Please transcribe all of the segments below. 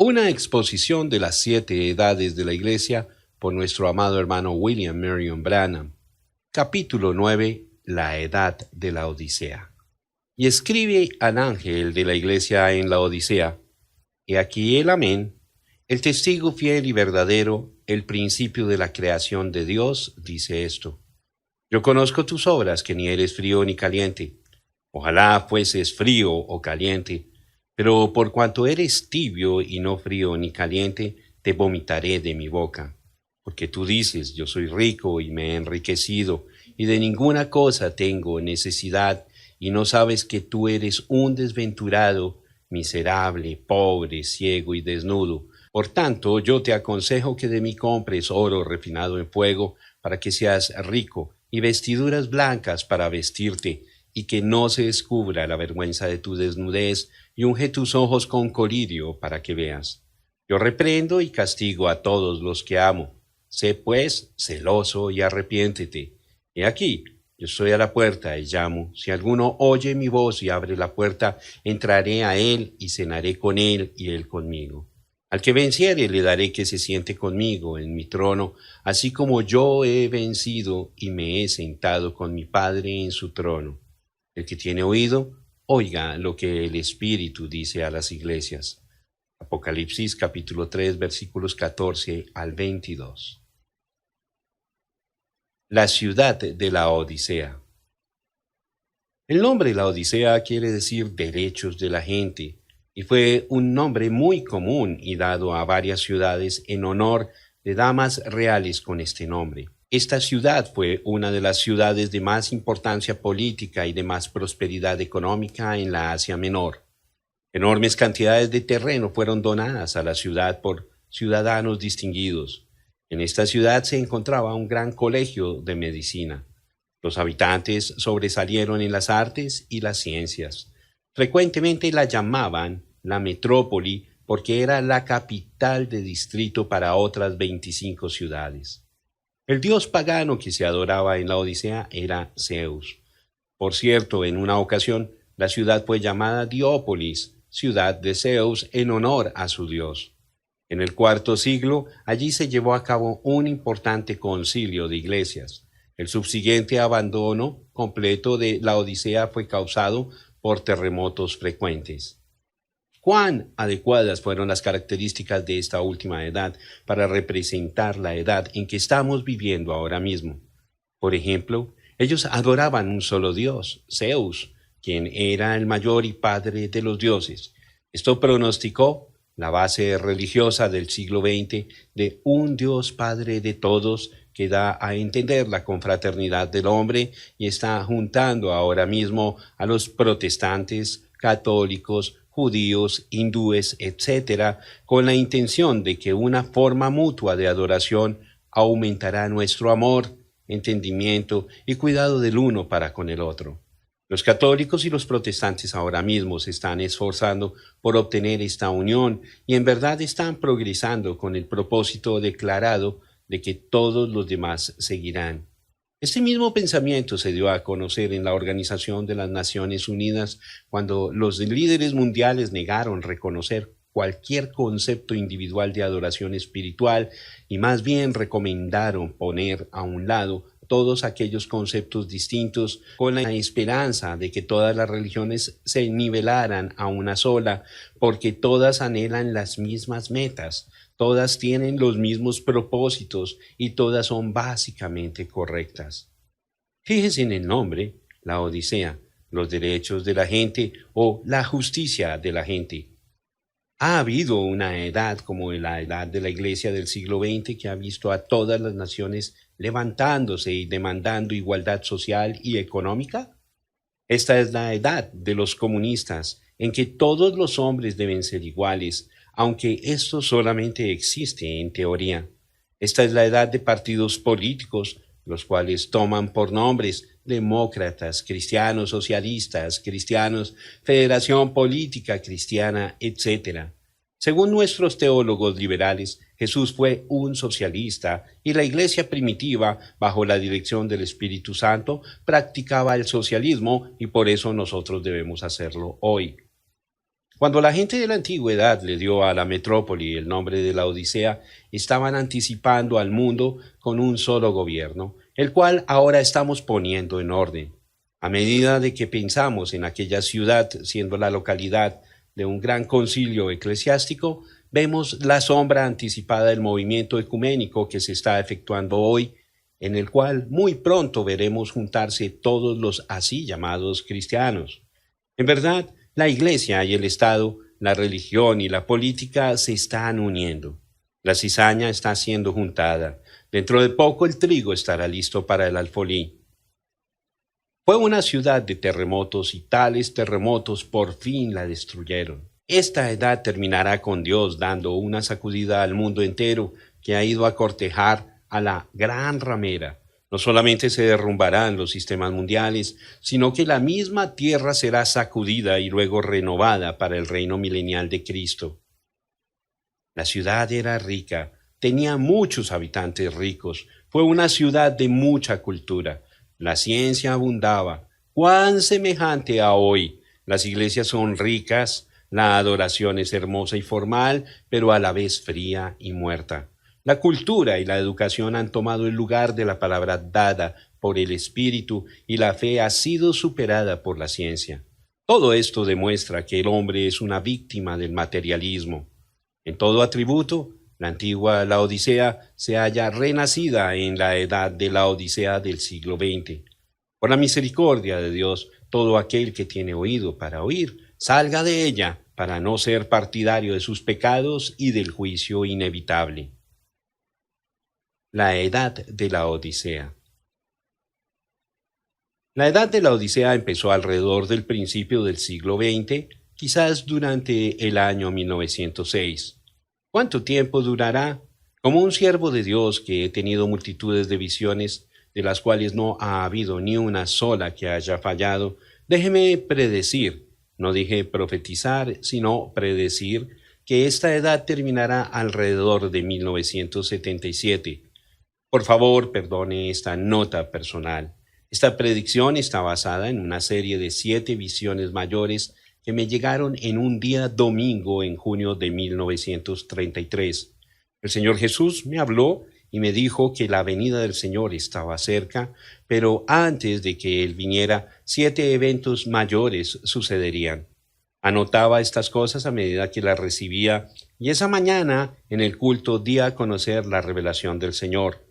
Una exposición de las 7 edades de la Iglesia por nuestro amado hermano William Marion Branham. Capítulo 9. La edad de la Odisea. Y escribe al ángel de la Iglesia en la Odisea: He aquí el Amén, el testigo fiel y verdadero, el principio de la creación de Dios, dice esto: Yo conozco tus obras, que ni eres frío ni caliente. Ojalá fueses frío o caliente, pero por cuanto eres tibio y no frío ni caliente, te vomitaré de mi boca. Porque tú dices: yo soy rico y me he enriquecido, y de ninguna cosa tengo necesidad, y no sabes que tú eres un desventurado, miserable, pobre, ciego y desnudo. Por tanto, yo te aconsejo que de mí compres oro refinado en fuego, para que seas rico, y vestiduras blancas para vestirte, y que no se descubra la vergüenza de tu desnudez, y unge tus ojos con colirio para que veas. Yo reprendo y castigo a todos los que amo. Sé pues celoso y arrepiéntete. He aquí, yo estoy a la puerta y llamo. Si alguno oye mi voz y abre la puerta, entraré a él y cenaré con él y él conmigo. Al que venciere le daré que se siente conmigo en mi trono, así como yo he vencido y me he sentado con mi Padre en su trono. El que tiene oído, oiga lo que el Espíritu dice a las iglesias. Apocalipsis capítulo 3 versículos 14 al 22. La ciudad de la Odisea. El nombre La Odisea quiere decir derechos de la gente, y fue un nombre muy común y dado a varias ciudades en honor de damas reales con este nombre. Esta ciudad fue una de las ciudades de más importancia política y de más prosperidad económica en la Asia Menor. Enormes cantidades de terreno fueron donadas a la ciudad por ciudadanos distinguidos. En esta ciudad se encontraba un gran colegio de medicina. Los habitantes sobresalieron en las artes y las ciencias. Frecuentemente la llamaban la metrópoli porque era la capital de distrito para otras 25 ciudades. El dios pagano que se adoraba en la Odisea era Zeus. Por cierto, en una ocasión, la ciudad fue llamada Diópolis, ciudad de Zeus, en honor a su dios. En el IV siglo, allí se llevó a cabo un importante concilio de iglesias. El subsiguiente abandono completo de la Odisea fue causado por terremotos frecuentes. ¿Cuán adecuadas fueron las características de esta última edad para representar la edad en que estamos viviendo ahora mismo? Por ejemplo, ellos adoraban un solo Dios, Zeus, quien era el mayor y padre de los dioses. Esto pronosticó la base religiosa del siglo XX de un Dios Padre de todos que da a entender la confraternidad del hombre y está juntando ahora mismo a los protestantes, católicos, judíos, hindúes, etc., con la intención de que una forma mutua de adoración aumentará nuestro amor, entendimiento y cuidado del uno para con el otro. Los católicos y los protestantes ahora mismo se están esforzando por obtener esta unión y en verdad están progresando con el propósito declarado de que todos los demás seguirán. Este mismo pensamiento se dio a conocer en la Organización de las Naciones Unidas cuando los líderes mundiales negaron reconocer cualquier concepto individual de adoración espiritual y más bien recomendaron poner a un lado todos aquellos conceptos distintos con la esperanza de que todas las religiones se nivelaran a una sola, porque todas anhelan las mismas metas, todas tienen los mismos propósitos y todas son básicamente correctas. Fíjese en el nombre, la Odisea, los derechos de la gente o la justicia de la gente. Ha habido una edad como la edad de la Iglesia del siglo XX que ha visto a todas las naciones levantándose y demandando igualdad social y económica. Esta es la edad de los comunistas, en que todos los hombres deben ser iguales, aunque esto solamente existe en teoría. Esta es la edad de partidos políticos, los cuales toman por nombres demócratas, cristianos, socialistas, cristianos, Federación Política Cristiana, etc. Según nuestros teólogos liberales, Jesús fue un socialista y la Iglesia primitiva, bajo la dirección del Espíritu Santo, practicaba el socialismo y por eso nosotros debemos hacerlo hoy. Cuando la gente de la antigüedad le dio a la metrópoli el nombre de la Odisea, estaban anticipando al mundo con un solo gobierno, el cual ahora estamos poniendo en orden. A medida de que pensamos en aquella ciudad siendo la localidad de un gran concilio eclesiástico, vemos la sombra anticipada del movimiento ecuménico que se está efectuando hoy, en el cual muy pronto veremos juntarse todos los así llamados cristianos. En verdad, la Iglesia y el Estado, la religión y la política se están uniendo. La cizaña está siendo juntada. Dentro de poco el trigo estará listo para el alfolí. Fue una ciudad de terremotos y tales terremotos por fin la destruyeron. Esta edad terminará con Dios dando una sacudida al mundo entero que ha ido a cortejar a la gran ramera. No solamente se derrumbarán los sistemas mundiales, sino que la misma tierra será sacudida y luego renovada para el reino milenial de Cristo. La ciudad era rica, tenía muchos habitantes ricos, fue una ciudad de mucha cultura. La ciencia abundaba. ¡Cuán semejante a hoy! Las iglesias son ricas, la adoración es hermosa y formal, pero a la vez fría y muerta. La cultura y la educación han tomado el lugar de la palabra dada por el Espíritu y la fe ha sido superada por la ciencia. Todo esto demuestra que el hombre es una víctima del materialismo. En todo atributo, la antigua Laodicea se halla renacida en la edad de la Odisea del siglo XX. Por la misericordia de Dios, todo aquel que tiene oído para oír, salga de ella para no ser partidario de sus pecados y del juicio inevitable. La edad de la Odisea. La edad de la Odisea empezó alrededor del principio del siglo XX, quizás durante el año 1906. ¿Cuánto tiempo durará? Como un siervo de Dios que he tenido multitudes de visiones, de las cuales no ha habido ni una sola que haya fallado, déjeme predecir, no dije profetizar, sino predecir, que esta edad terminará alrededor de 1977. Por favor, perdone esta nota personal. Esta predicción está basada en una serie de 7 visiones mayores que me llegaron en un día domingo en junio de 1933. El Señor Jesús me habló y me dijo que la venida del Señor estaba cerca, pero antes de que Él viniera, 7 eventos mayores sucederían. Anotaba estas cosas a medida que las recibía y esa mañana en el culto di a conocer la revelación del Señor.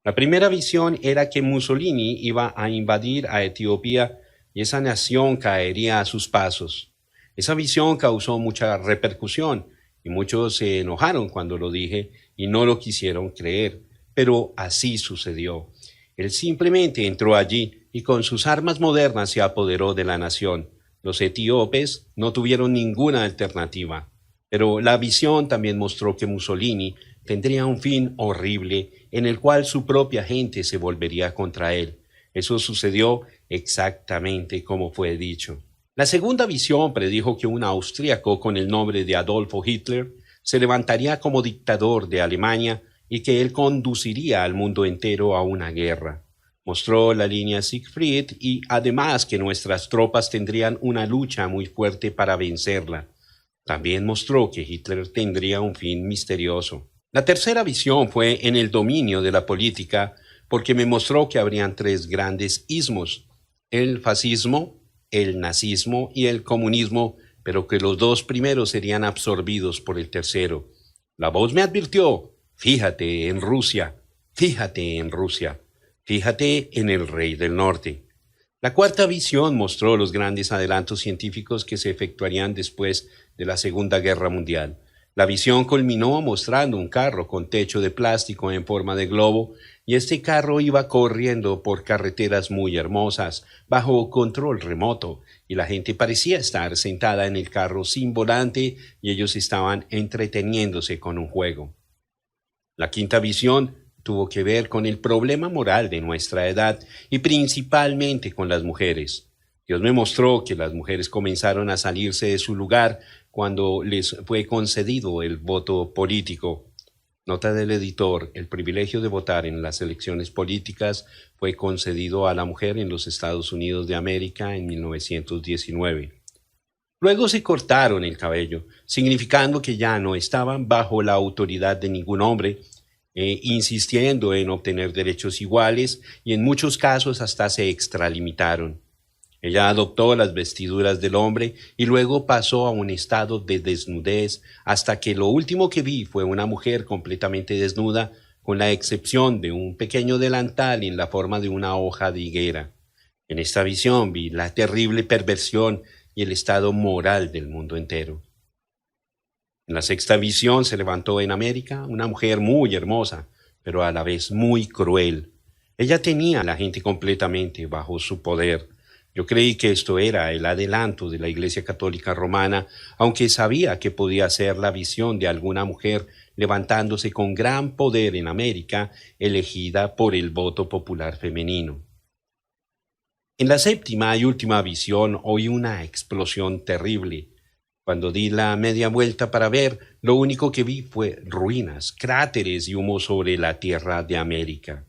La primera visión era que Mussolini iba a invadir a Etiopía y esa nación caería a sus pasos. Esa visión causó mucha repercusión y muchos se enojaron cuando lo dije y no lo quisieron creer, pero así sucedió. Él simplemente entró allí y con sus armas modernas se apoderó de la nación. Los etíopes no tuvieron ninguna alternativa, pero la visión también mostró que Mussolini tendría un fin horrible en el cual su propia gente se volvería contra él. Eso sucedió exactamente como fue dicho. La segunda visión predijo que un austríaco con el nombre de Adolfo Hitler se levantaría como dictador de Alemania y que él conduciría al mundo entero a una guerra. Mostró la línea Siegfried y además que nuestras tropas tendrían una lucha muy fuerte para vencerla. También mostró que Hitler tendría un fin misterioso. La tercera visión fue en el dominio de la política porque me mostró que habrían 3 grandes ismos, el fascismo, el nazismo y el comunismo, pero que los 2 primeros serían absorbidos por el tercero. La voz me advirtió, fíjate en Rusia, fíjate en Rusia, fíjate en el rey del norte. La cuarta visión mostró los grandes adelantos científicos que se efectuarían después de la Segunda Guerra Mundial. La visión culminó mostrando un carro con techo de plástico en forma de globo y este carro iba corriendo por carreteras muy hermosas, bajo control remoto, y la gente parecía estar sentada en el carro sin volante y ellos estaban entreteniéndose con un juego. La quinta visión tuvo que ver con el problema moral de nuestra edad y principalmente con las mujeres. Dios me mostró que las mujeres comenzaron a salirse de su lugar cuando les fue concedido el voto político. Nota del editor: el privilegio de votar en las elecciones políticas fue concedido a la mujer en los Estados Unidos de América en 1919. Luego se cortaron el cabello, significando que ya no estaban bajo la autoridad de ningún hombre, insistiendo en obtener derechos iguales y en muchos casos hasta se extralimitaron. Ella adoptó las vestiduras del hombre y luego pasó a un estado de desnudez hasta que lo último que vi fue una mujer completamente desnuda, con la excepción de un pequeño delantal en la forma de una hoja de higuera. En esta visión vi la terrible perversión y el estado moral del mundo entero. En la sexta visión se levantó en América una mujer muy hermosa, pero a la vez muy cruel. Ella tenía a la gente completamente bajo su poder. Yo creí que esto era el adelanto de la Iglesia Católica Romana, aunque sabía que podía ser la visión de alguna mujer levantándose con gran poder en América, elegida por el voto popular femenino. En la séptima y última visión oí una explosión terrible. Cuando di la media vuelta para ver, lo único que vi fue ruinas, cráteres y humo sobre la tierra de América.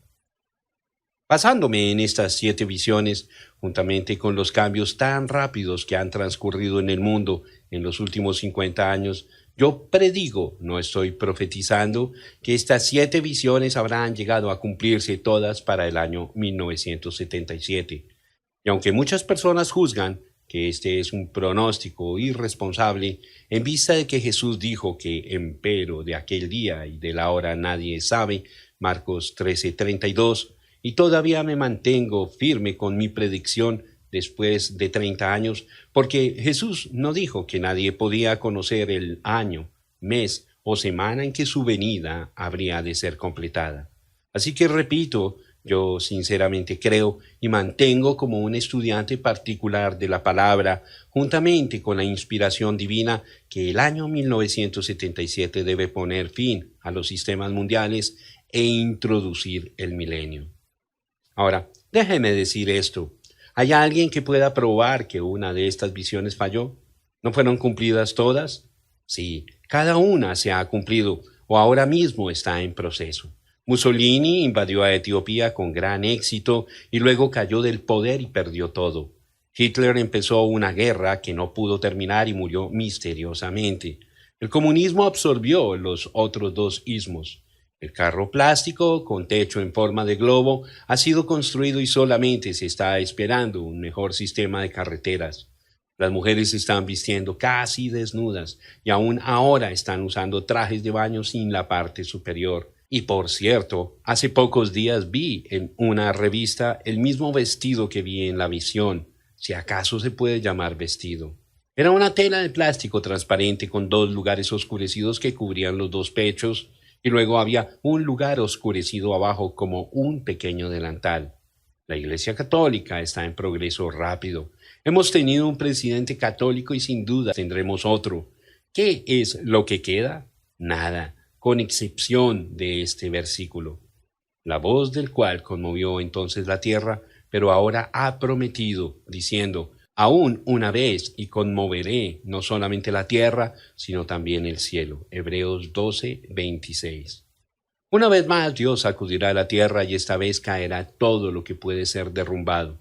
Basándome en estas 7 visiones, juntamente con los cambios tan rápidos que han transcurrido en el mundo en los últimos 50 años, yo predigo, no estoy profetizando, que estas 7 visiones habrán llegado a cumplirse todas para el año 1977. Y aunque muchas personas juzgan que este es un pronóstico irresponsable, en vista de que Jesús dijo que empero de aquel día y de la hora nadie sabe, Marcos 13:32, y todavía me mantengo firme con mi predicción después de 30 años, porque Jesús no dijo que nadie podía conocer el año, mes o semana en que su venida habría de ser completada. Así que repito, yo sinceramente creo y mantengo como un estudiante particular de la palabra, juntamente con la inspiración divina, que el año 1977 debe poner fin a los sistemas mundiales e introducir el milenio. Ahora, déjeme decir esto. ¿Hay alguien que pueda probar que una de estas visiones falló? ¿No fueron cumplidas todas? Sí, cada una se ha cumplido o ahora mismo está en proceso. Mussolini invadió a Etiopía con gran éxito y luego cayó del poder y perdió todo. Hitler empezó una guerra que no pudo terminar y murió misteriosamente. El comunismo absorbió los otros 2 ismos. El carro plástico, con techo en forma de globo, ha sido construido y solamente se está esperando un mejor sistema de carreteras. Las mujeres se están vistiendo casi desnudas y aún ahora están usando trajes de baño sin la parte superior. Y por cierto, hace pocos días vi en una revista el mismo vestido que vi en la visión, si acaso se puede llamar vestido. Era una tela de plástico transparente con 2 lugares oscurecidos que cubrían los 2 pechos, y luego había un lugar oscurecido abajo como un pequeño delantal. La Iglesia Católica está en progreso rápido. Hemos tenido un presidente católico y sin duda tendremos otro. ¿Qué es lo que queda? Nada, con excepción de este versículo. La voz del cual conmovió entonces la tierra, pero ahora ha prometido, diciendo: aún una vez y conmoveré no solamente la tierra, sino también el cielo. Hebreos 12:26. Una vez más Dios sacudirá la tierra y esta vez caerá todo lo que puede ser derrumbado.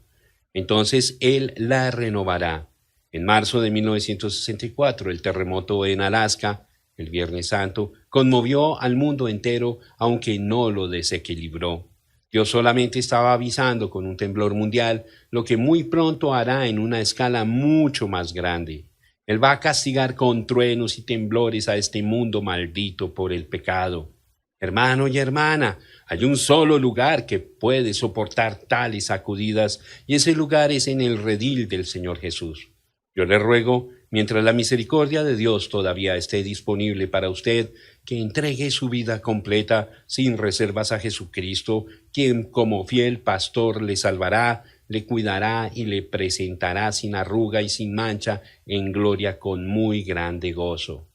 Entonces Él la renovará. En marzo de 1964, el terremoto en Alaska, el Viernes Santo, conmovió al mundo entero, aunque no lo desequilibró. Dios solamente estaba avisando con un temblor mundial lo que muy pronto hará en una escala mucho más grande. Él va a castigar con truenos y temblores a este mundo maldito por el pecado. Hermano y hermana, hay un solo lugar que puede soportar tales sacudidas y ese lugar es en el redil del Señor Jesús. Yo le ruego, mientras la misericordia de Dios todavía esté disponible para usted, que entregue su vida completa sin reservas a Jesucristo, quien como fiel pastor le salvará, le cuidará y le presentará sin arruga y sin mancha en gloria con muy grande gozo.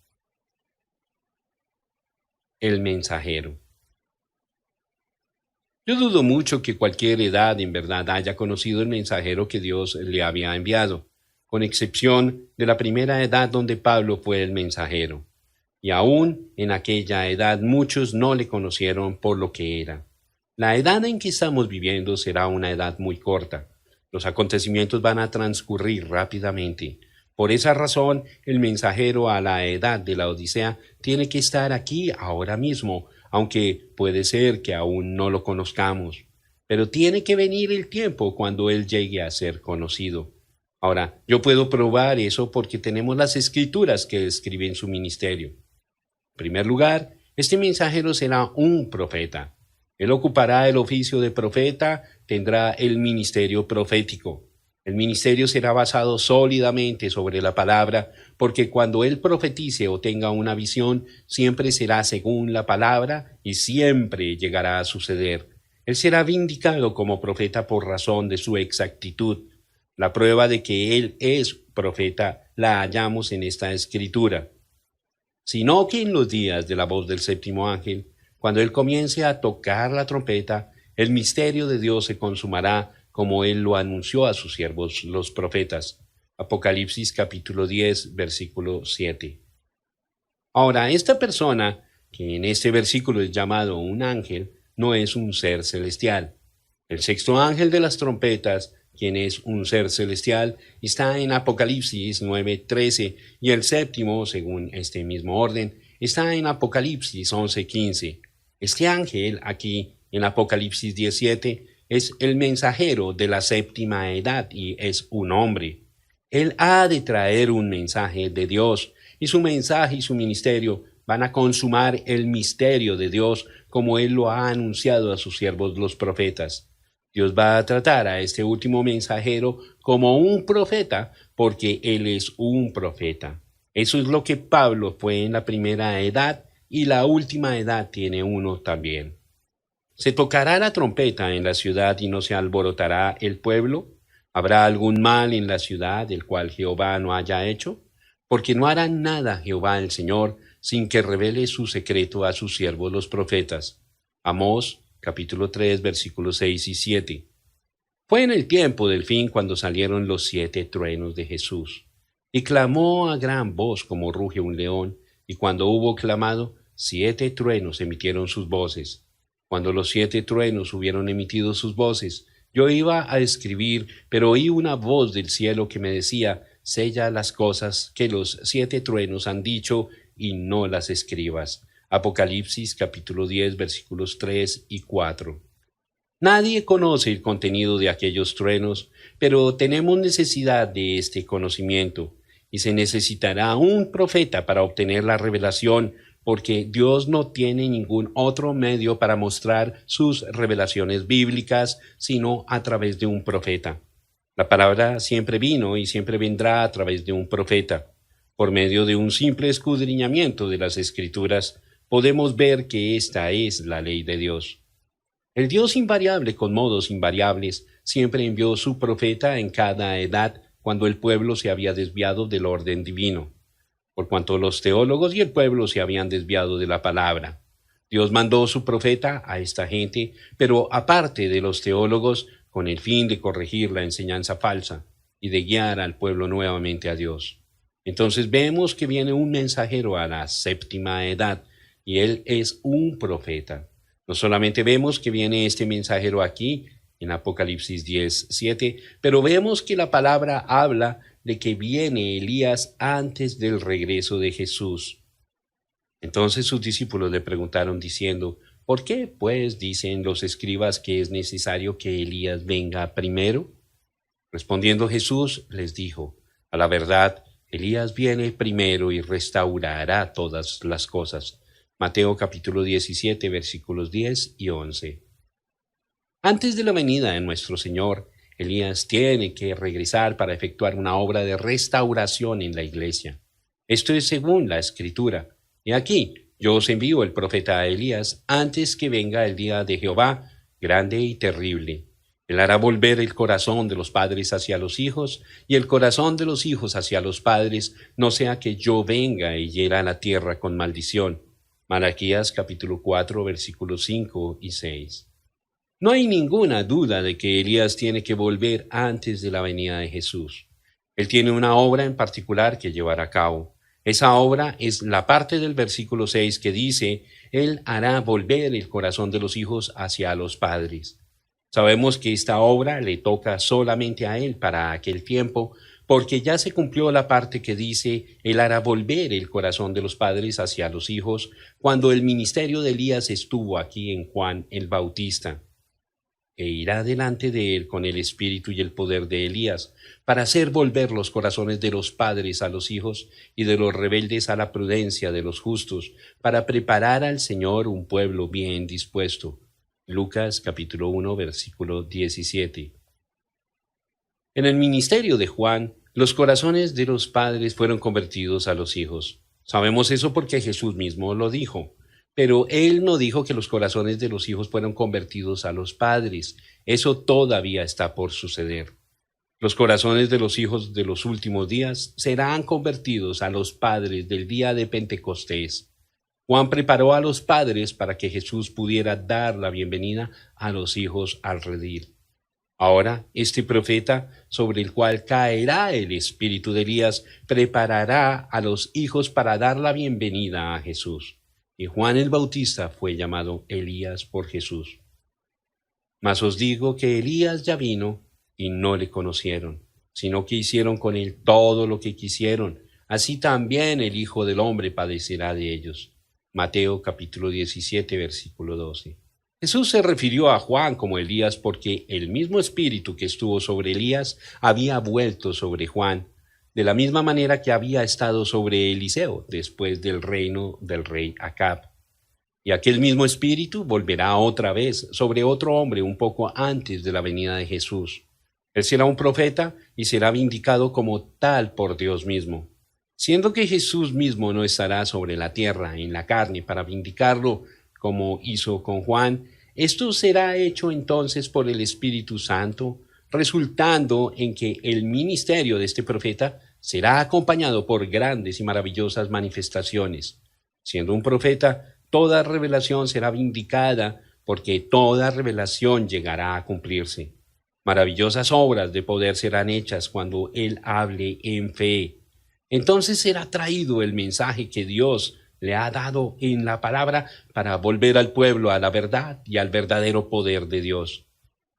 El mensajero. Yo dudo mucho que cualquier edad en verdad haya conocido el mensajero que Dios le había enviado, con excepción de la primera edad donde Pablo fue el mensajero. Y aún en aquella edad muchos no le conocieron por lo que era. La edad en que estamos viviendo será una edad muy corta. Los acontecimientos van a transcurrir rápidamente. Por esa razón, el mensajero a la edad de la Odisea tiene que estar aquí ahora mismo, aunque puede ser que aún no lo conozcamos. Pero tiene que venir el tiempo cuando él llegue a ser conocido. Ahora, yo puedo probar eso porque tenemos las escrituras que describen su ministerio. En primer lugar, este mensajero será un profeta. Él ocupará el oficio de profeta, tendrá el ministerio profético. El ministerio será basado sólidamente sobre la palabra, porque cuando él profetice o tenga una visión, siempre será según la palabra y siempre llegará a suceder. Él será vindicado como profeta por razón de su exactitud. La prueba de que él es profeta la hallamos en esta escritura. Sino que en los días de la voz del séptimo ángel, cuando él comience a tocar la trompeta, el misterio de Dios se consumará como él lo anunció a sus siervos los profetas. Apocalipsis capítulo 10, versículo 7. Ahora, esta persona, que en este versículo es llamado un ángel, no es un ser celestial. El sexto ángel de las trompetas, quien es un ser celestial, está en Apocalipsis 9:13 y el séptimo, según este mismo orden, está en Apocalipsis 11:15. Este ángel aquí en Apocalipsis 17 es el mensajero de la séptima edad y es un hombre. Él ha de traer un mensaje de Dios y su mensaje y su ministerio van a consumar el misterio de Dios como Él lo ha anunciado a sus siervos los profetas. Dios va a tratar a este último mensajero como un profeta porque Él es un profeta. Eso es lo que Pablo fue en la primera edad y la última edad tiene uno también. ¿Se tocará la trompeta en la ciudad y no se alborotará el pueblo? ¿Habrá algún mal en la ciudad del cual Jehová no haya hecho? Porque no hará nada Jehová el Señor sin que revele su secreto a sus siervos los profetas. Amós, capítulo 3, versículos 6 y 7. Fue en el tiempo del fin cuando salieron los 7 truenos de Jesús. Y clamó a gran voz como ruge un león, y cuando hubo clamado, 7 truenos emitieron sus voces. Cuando los 7 truenos hubieron emitido sus voces, yo iba a escribir, pero oí una voz del cielo que me decía, sella las cosas que los 7 truenos han dicho y no las escribas. Apocalipsis capítulo 10 versículos 3 y 4. Nadie conoce el contenido de aquellos truenos, pero tenemos necesidad de este conocimiento, y se necesitará un profeta para obtener la revelación, porque Dios no tiene ningún otro medio para mostrar sus revelaciones bíblicas, sino a través de un profeta. La palabra siempre vino y siempre vendrá a través de un profeta. Por medio de un simple escudriñamiento de las Escrituras, podemos ver que esta es la ley de Dios. El Dios invariable con modos invariables siempre envió su profeta en cada edad cuando el pueblo se había desviado del orden divino. Por cuanto los teólogos y el pueblo se habían desviado de la palabra. Dios mandó su profeta a esta gente, pero aparte de los teólogos, con el fin de corregir la enseñanza falsa y de guiar al pueblo nuevamente a Dios. Entonces vemos que viene un mensajero a la séptima edad, y él es un profeta. No solamente vemos que viene este mensajero aquí, en Apocalipsis 10:7, pero vemos que la palabra habla de que viene Elías antes del regreso de Jesús. Entonces sus discípulos le preguntaron diciendo, ¿por qué, pues, dicen los escribas que es necesario que Elías venga primero? Respondiendo Jesús les dijo, a la verdad, Elías viene primero y restaurará todas las cosas. Mateo capítulo 17, versículos 10 y 11. Antes de la venida de nuestro Señor, Elías tiene que regresar para efectuar una obra de restauración en la iglesia. Esto es según la Escritura. Y aquí, yo os envío el profeta Elías antes que venga el día de Jehová, grande y terrible. Él hará volver el corazón de los padres hacia los hijos y el corazón de los hijos hacia los padres, no sea que yo venga y hiera la tierra con maldición. Malaquías capítulo 4, versículos 5 y 6. No hay ninguna duda de que Elías tiene que volver antes de la venida de Jesús. Él tiene una obra en particular que llevar a cabo. Esa obra es la parte del versículo 6 que dice, Él hará volver el corazón de los hijos hacia los padres. Sabemos que esta obra le toca solamente a Él para aquel tiempo, porque ya se cumplió la parte que dice, Él hará volver el corazón de los padres hacia los hijos, cuando el ministerio de Elías estuvo aquí en Juan el Bautista. E irá delante de él con el espíritu y el poder de Elías, para hacer volver los corazones de los padres a los hijos y de los rebeldes a la prudencia de los justos, para preparar al Señor un pueblo bien dispuesto. Lucas capítulo 1, versículo 17. En el ministerio de Juan, los corazones de los padres fueron convertidos a los hijos. Sabemos eso porque Jesús mismo lo dijo. Pero él no dijo que los corazones de los hijos fueron convertidos a los padres. Eso todavía está por suceder. Los corazones de los hijos de los últimos días serán convertidos a los padres del día de Pentecostés. Juan preparó a los padres para que Jesús pudiera dar la bienvenida a los hijos al redil. Ahora, este profeta, sobre el cual caerá el espíritu de Elías, preparará a los hijos para dar la bienvenida a Jesús. Y Juan el Bautista fue llamado Elías por Jesús. Mas os digo que Elías ya vino y no le conocieron, sino que hicieron con él todo lo que quisieron. Así también el Hijo del Hombre padecerá de ellos. Mateo capítulo 17, versículo 12. Jesús se refirió a Juan como Elías porque el mismo espíritu que estuvo sobre Elías había vuelto sobre Juan, de la misma manera que había estado sobre Eliseo después del reino del rey Acab. Y aquel mismo espíritu volverá otra vez sobre otro hombre un poco antes de la venida de Jesús. Él será un profeta y será vindicado como tal por Dios mismo. Siendo que Jesús mismo no estará sobre la tierra en la carne para vindicarlo como hizo con Juan, esto será hecho entonces por el Espíritu Santo, resultando en que el ministerio de este profeta será acompañado por grandes y maravillosas manifestaciones. Siendo un profeta, toda revelación será vindicada, porque toda revelación llegará a cumplirse. Maravillosas obras de poder serán hechas cuando él hable en fe. Entonces será traído el mensaje que Dios le ha dado en la palabra para volver al pueblo a la verdad y al verdadero poder de Dios.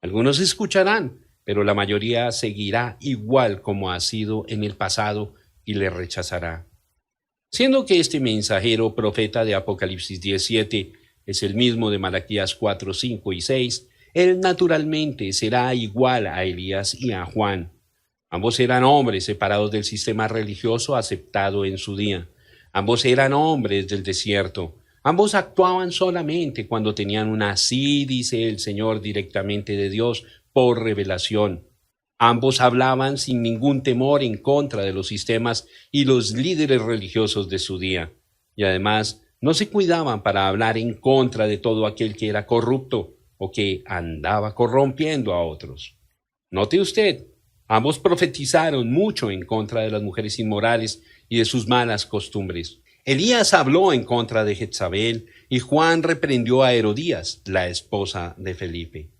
Algunos escucharán, pero la mayoría seguirá igual como ha sido en el pasado y le rechazará. Siendo que este mensajero profeta de Apocalipsis 17 es el mismo de Malaquías 4, 5 y 6, él naturalmente será igual a Elías y a Juan. Ambos eran hombres separados del sistema religioso aceptado en su día. Ambos eran hombres del desierto. Ambos actuaban solamente cuando tenían un así dice el Señor directamente de Dios por revelación. Ambos hablaban sin ningún temor en contra de los sistemas y los líderes religiosos de su día. Y además no se cuidaban para hablar en contra de todo aquel que era corrupto o que andaba corrompiendo a otros. Note usted, ambos profetizaron mucho en contra de las mujeres inmorales y de sus malas costumbres. Elías habló en contra de Jezabel y Juan reprendió a Herodías, la esposa de Felipe.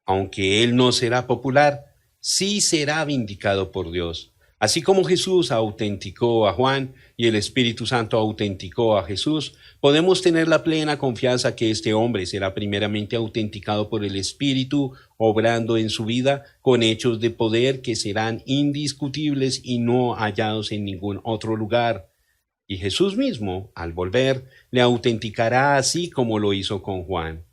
Aunque él no será popular, sí será vindicado por Dios. Así como Jesús autenticó a Juan y el Espíritu Santo autenticó a Jesús, podemos tener la plena confianza que este hombre será primeramente autenticado por el Espíritu, obrando en su vida con hechos de poder que serán indiscutibles y no hallados en ningún otro lugar. Y Jesús mismo, al volver, le autenticará así como lo hizo con Juan.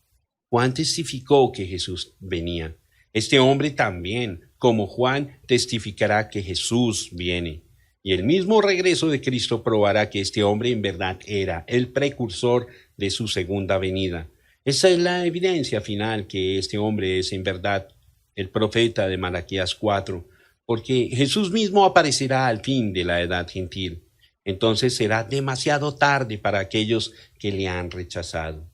Juan testificó que Jesús venía. Este hombre también, como Juan, testificará que Jesús viene. Y el mismo regreso de Cristo probará que este hombre en verdad era el precursor de su segunda venida. Esa es la evidencia final que este hombre es en verdad el profeta de Malaquías 4, porque Jesús mismo aparecerá al fin de la edad gentil. Entonces será demasiado tarde para aquellos que le han rechazado.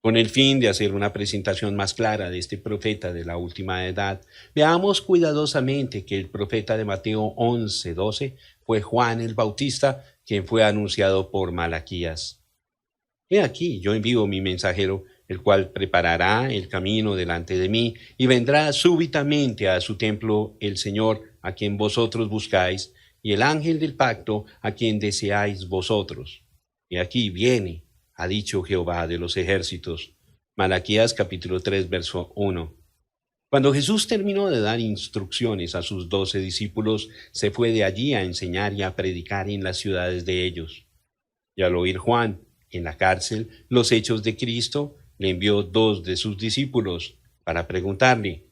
Con el fin de hacer una presentación más clara de este profeta de la última edad, veamos cuidadosamente que el profeta de Mateo 11:12 fue Juan el Bautista, quien fue anunciado por Malaquías. He aquí, yo envío mi mensajero, el cual preparará el camino delante de mí, y vendrá súbitamente a su templo el Señor, a quien vosotros buscáis, y el ángel del pacto, a quien deseáis vosotros. Y aquí viene, ha dicho Jehová de los ejércitos. Malaquías capítulo 3, verso 1. Cuando Jesús terminó de dar instrucciones a sus 12 discípulos, se fue de allí a enseñar y a predicar en las ciudades de ellos. Y al oír Juan, en la cárcel, los hechos de Cristo, le envió 2 de sus discípulos para preguntarle: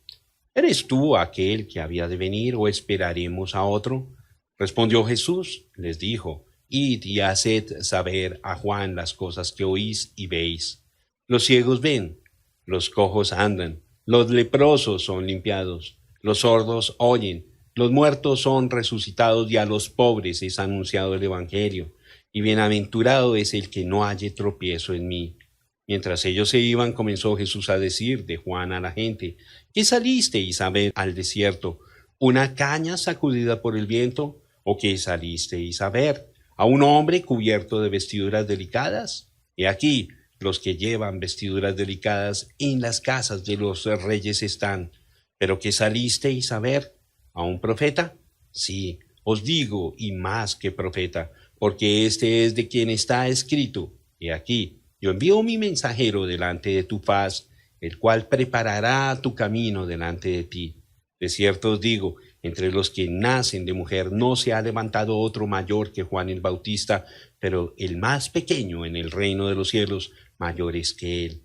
¿Eres tú aquel que había de venir o esperaremos a otro? Respondió Jesús, les dijo: Id y haced saber a Juan las cosas que oís y veis. Los ciegos ven, los cojos andan, los leprosos son limpiados, los sordos oyen, los muertos son resucitados y a los pobres es anunciado el Evangelio. Y bienaventurado es el que no halle tropiezo en mí. Mientras ellos se iban, comenzó Jesús a decir de Juan a la gente: ¿Qué salisteis a ver al desierto? ¿Una caña sacudida por el viento? ¿O qué salisteis a ver? ¿A un hombre cubierto de vestiduras delicadas? He aquí, los que llevan vestiduras delicadas en las casas de los reyes están. ¿Pero qué salisteis a ver? ¿A un profeta? Sí, os digo, y más que profeta, porque este es de quien está escrito: He aquí, yo envío mi mensajero delante de tu faz, el cual preparará tu camino delante de ti. De cierto os digo, entre los que nacen de mujer no se ha levantado otro mayor que Juan el Bautista, pero el más pequeño en el reino de los cielos mayor es que él.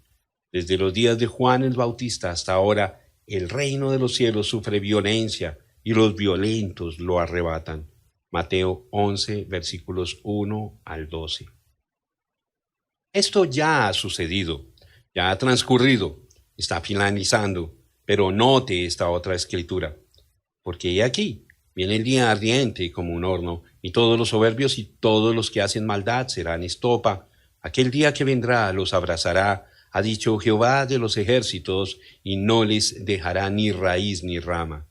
Desde los días de Juan el Bautista hasta ahora, el reino de los cielos sufre violencia y los violentos lo arrebatan. Mateo 11, versículos 1 al 12. Esto ya ha sucedido, ya ha transcurrido, está finalizando, pero note esta otra escritura. Porque he aquí, viene el día ardiente como un horno, y todos los soberbios y todos los que hacen maldad serán estopa. Aquel día que vendrá los abrazará, ha dicho Jehová de los ejércitos, y no les dejará ni raíz ni rama.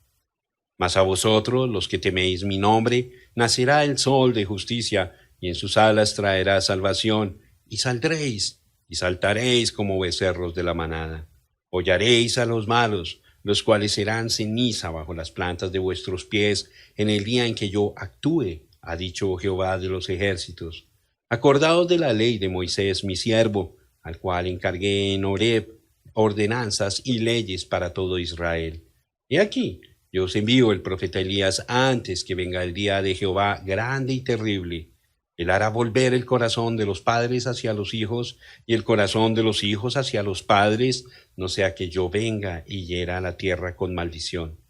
Mas a vosotros, los que teméis mi nombre, nacerá el sol de justicia, y en sus alas traerá salvación, y saldréis, y saltaréis como becerros de la manada. Hollaréis a los malos, los cuales serán ceniza bajo las plantas de vuestros pies en el día en que yo actúe, ha dicho Jehová de los ejércitos. Acordaos de la ley de Moisés, mi siervo, al cual encargué en Horeb ordenanzas y leyes para todo Israel. He aquí, yo os envío el profeta Elías antes que venga el día de Jehová grande y terrible. Él hará volver el corazón de los padres hacia los hijos y el corazón de los hijos hacia los padres, no sea que yo venga y hiera a la tierra con maldición.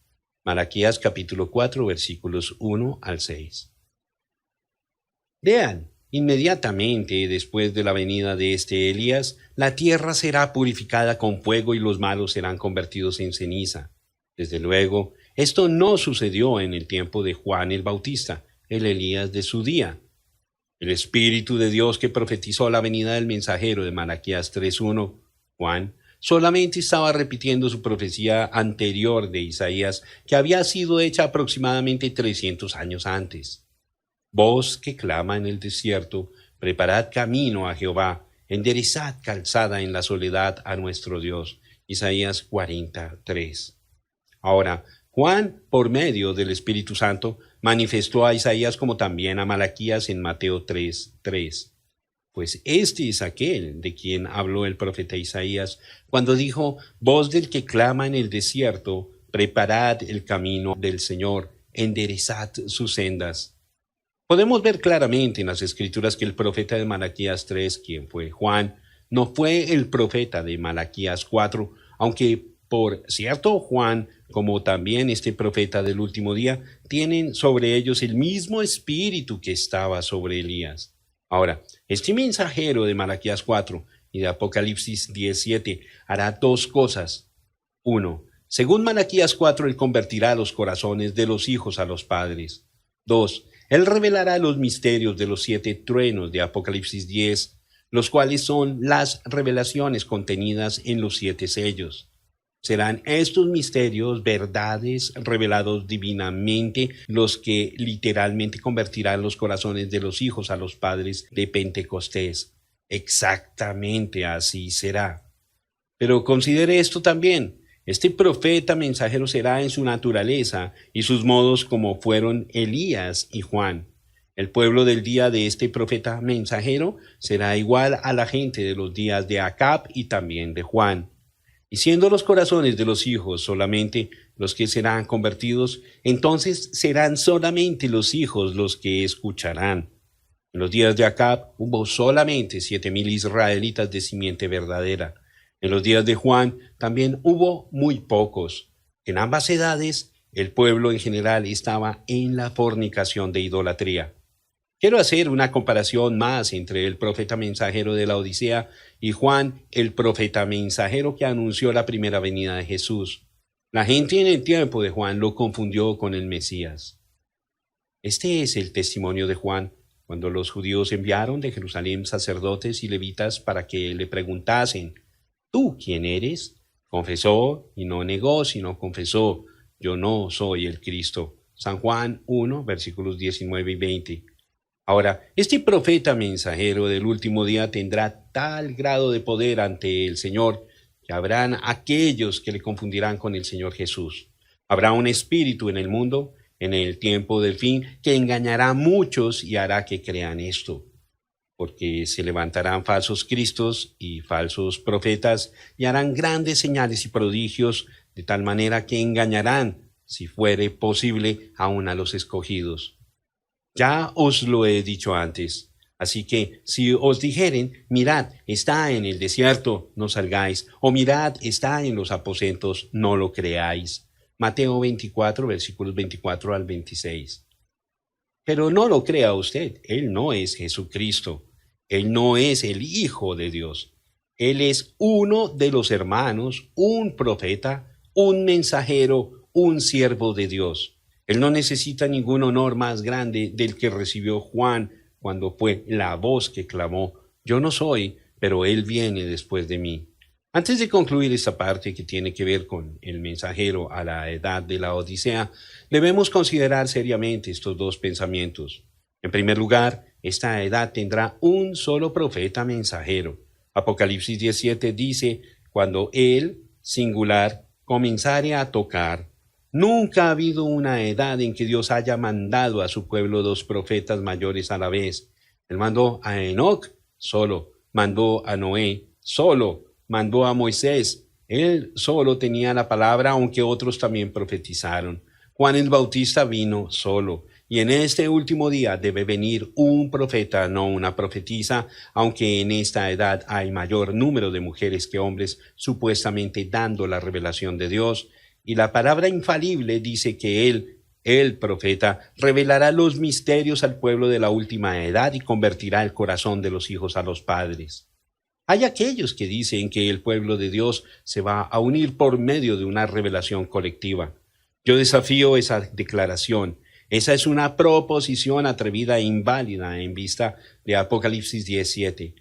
Malaquías capítulo 4, versículos 1 al 6. Vean, inmediatamente después de la venida de este Elías, la tierra será purificada con fuego y los malos serán convertidos en ceniza. Desde luego, esto no sucedió en el tiempo de Juan el Bautista, el Elías de su día. El Espíritu de Dios que profetizó la venida del mensajero de Malaquías 3:1, Juan, solamente estaba repitiendo su profecía anterior de Isaías, que había sido hecha aproximadamente 300 años antes. Voz que clama en el desierto, preparad camino a Jehová, enderezad calzada en la soledad a nuestro Dios. Isaías 43. Ahora, Juan, por medio del Espíritu Santo, manifestó a Isaías como también a Malaquías en Mateo 3:3. Pues este es aquel de quien habló el profeta Isaías cuando dijo: voz del que clama en el desierto, preparad el camino del Señor, enderezad sus sendas. Podemos ver claramente en las Escrituras que el profeta de Malaquías 3, quien fue Juan, no fue el profeta de Malaquías 4, aunque por cierto Juan, como también este profeta del último día, tienen sobre ellos el mismo espíritu que estaba sobre Elías. Ahora, este mensajero de Malaquías 4 y de Apocalipsis 17 hará dos cosas. 1. Según Malaquías 4, él convertirá los corazones de los hijos a los padres. 2. Él revelará los misterios de los 7 truenos de Apocalipsis 10, los cuales son las revelaciones contenidas en los 7 sellos. Serán estos misterios, verdades revelados divinamente, los que literalmente convertirán los corazones de los hijos a los padres de Pentecostés. Exactamente así será. Pero considere esto también. Este profeta mensajero será en su naturaleza y sus modos como fueron Elías y Juan. El pueblo del día de este profeta mensajero será igual a la gente de los días de Acab y también de Juan. Y siendo los corazones de los hijos solamente los que serán convertidos, entonces serán solamente los hijos los que escucharán. En los días de Acab hubo solamente 7,000 israelitas de simiente verdadera. En los días de Juan también hubo muy pocos. En ambas edades, el pueblo en general estaba en la fornicación de idolatría. Quiero hacer una comparación más entre el profeta mensajero de la Odisea y Juan, el profeta mensajero que anunció la primera venida de Jesús. La gente en el tiempo de Juan lo confundió con el Mesías. Este es el testimonio de Juan, cuando los judíos enviaron de Jerusalén sacerdotes y levitas para que le preguntasen: ¿tú quién eres? Confesó y no negó, sino confesó: yo no soy el Cristo. San Juan 1, versículos 19 y 20. Ahora, este profeta mensajero del último día tendrá tal grado de poder ante el Señor que habrán aquellos que le confundirán con el Señor Jesús. Habrá un espíritu en el mundo, en el tiempo del fin, que engañará a muchos y hará que crean esto, porque se levantarán falsos cristos y falsos profetas y harán grandes señales y prodigios, de tal manera que engañarán, si fuere posible, aún a los escogidos. Ya os lo he dicho antes. Así que si os dijeren: mirad, está en el desierto, no salgáis, o mirad, está en los aposentos, no lo creáis. Mateo 24, versículos 24 al 26. Pero no lo crea usted, Él no es Jesucristo. Él no es el Hijo de Dios. Él es uno de los hermanos, un profeta, un mensajero, un siervo de Dios. Él no necesita ningún honor más grande del que recibió Juan cuando fue la voz que clamó: yo no soy, pero Él viene después de mí. Antes de concluir esta parte que tiene que ver con el mensajero a la edad de la Odisea, debemos considerar seriamente estos dos pensamientos. En primer lugar, esta edad tendrá un solo profeta mensajero. Apocalipsis 17 dice: cuando Él, singular, comenzare a tocar. Nunca ha habido una edad en que Dios haya mandado a su pueblo dos profetas mayores a la vez. Él mandó a Enoc solo, mandó a Noé solo, mandó a Moisés. Él solo tenía la palabra, aunque otros también profetizaron. Juan el Bautista vino solo. Y en este último día debe venir un profeta, no una profetisa, aunque en esta edad hay mayor número de mujeres que hombres supuestamente dando la revelación de Dios. Y la palabra infalible dice que él, el profeta, revelará los misterios al pueblo de la última edad y convertirá el corazón de los hijos a los padres. Hay aquellos que dicen que el pueblo de Dios se va a unir por medio de una revelación colectiva. Yo desafío esa declaración. Esa es una proposición atrevida e inválida en vista de Apocalipsis 17.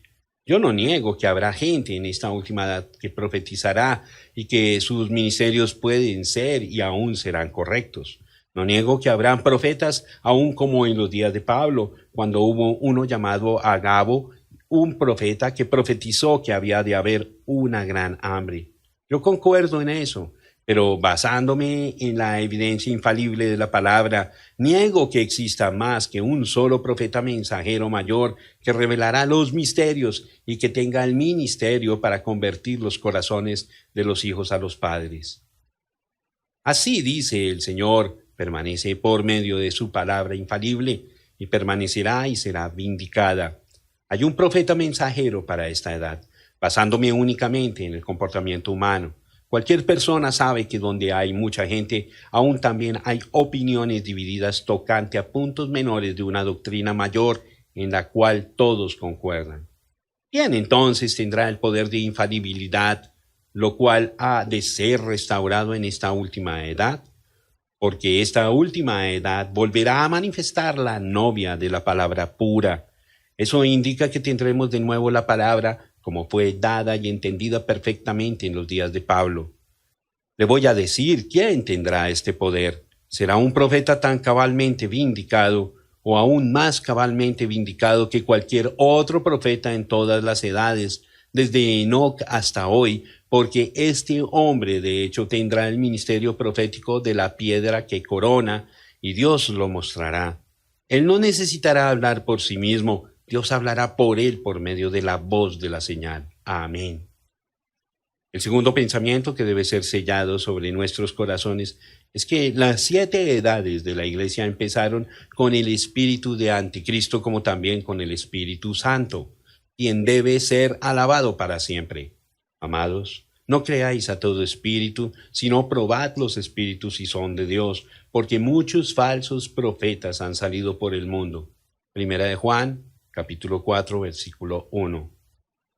Yo no niego que habrá gente en esta última edad que profetizará y que sus ministerios pueden ser y aún serán correctos. No niego que habrán profetas, aún como en los días de Pablo, cuando hubo uno llamado Agabo, un profeta que profetizó que había de haber una gran hambre. Yo concuerdo en eso, pero basándome en la evidencia infalible de la palabra, niego que exista más que un solo profeta mensajero mayor que revelará los misterios y que tenga el ministerio para convertir los corazones de los hijos a los padres. Así dice el Señor, permanece por medio de su palabra infalible y permanecerá y será vindicada. Hay un profeta mensajero para esta edad, basándome únicamente en el comportamiento humano. Cualquier persona sabe que donde hay mucha gente, aún también hay opiniones divididas tocante a puntos menores de una doctrina mayor en la cual todos concuerdan. ¿Quién entonces tendrá el poder de infalibilidad, lo cual ha de ser restaurado en esta última edad? Porque esta última edad volverá a manifestar la novia de la palabra pura. Eso indica que tendremos de nuevo la palabra como fue dada y entendida perfectamente en los días de Pablo. Le voy a decir quién tendrá este poder. ¿Será un profeta tan cabalmente vindicado o aún más cabalmente vindicado que cualquier otro profeta en todas las edades, desde Enoc hasta hoy? Porque este hombre de hecho tendrá el ministerio profético de la piedra que corona y Dios lo mostrará. Él no necesitará hablar por sí mismo, Dios hablará por él por medio de la voz de la señal. Amén. El segundo pensamiento que debe ser sellado sobre nuestros corazones es que las 7 edades de la Iglesia empezaron con el espíritu de Anticristo como también con el Espíritu Santo, quien debe ser alabado para siempre. Amados, no creáis a todo espíritu, sino probad los espíritus si son de Dios, porque muchos falsos profetas han salido por el mundo. Primera de Juan, capítulo 4, versículo 1.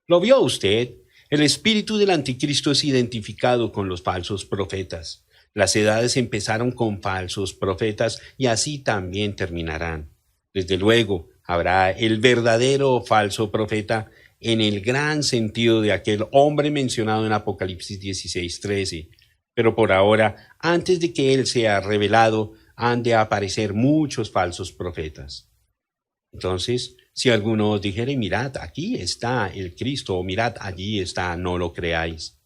¿Lo vio usted? El espíritu del anticristo es identificado con los falsos profetas. Las edades empezaron con falsos profetas y así también terminarán. Desde luego, habrá el verdadero falso profeta en el gran sentido de aquel hombre mencionado en Apocalipsis 16:13. Pero por ahora, antes de que él sea revelado, han de aparecer muchos falsos profetas. Entonces, si alguno os dijere, mirad, aquí está el Cristo, o mirad, allí está, no lo creáis.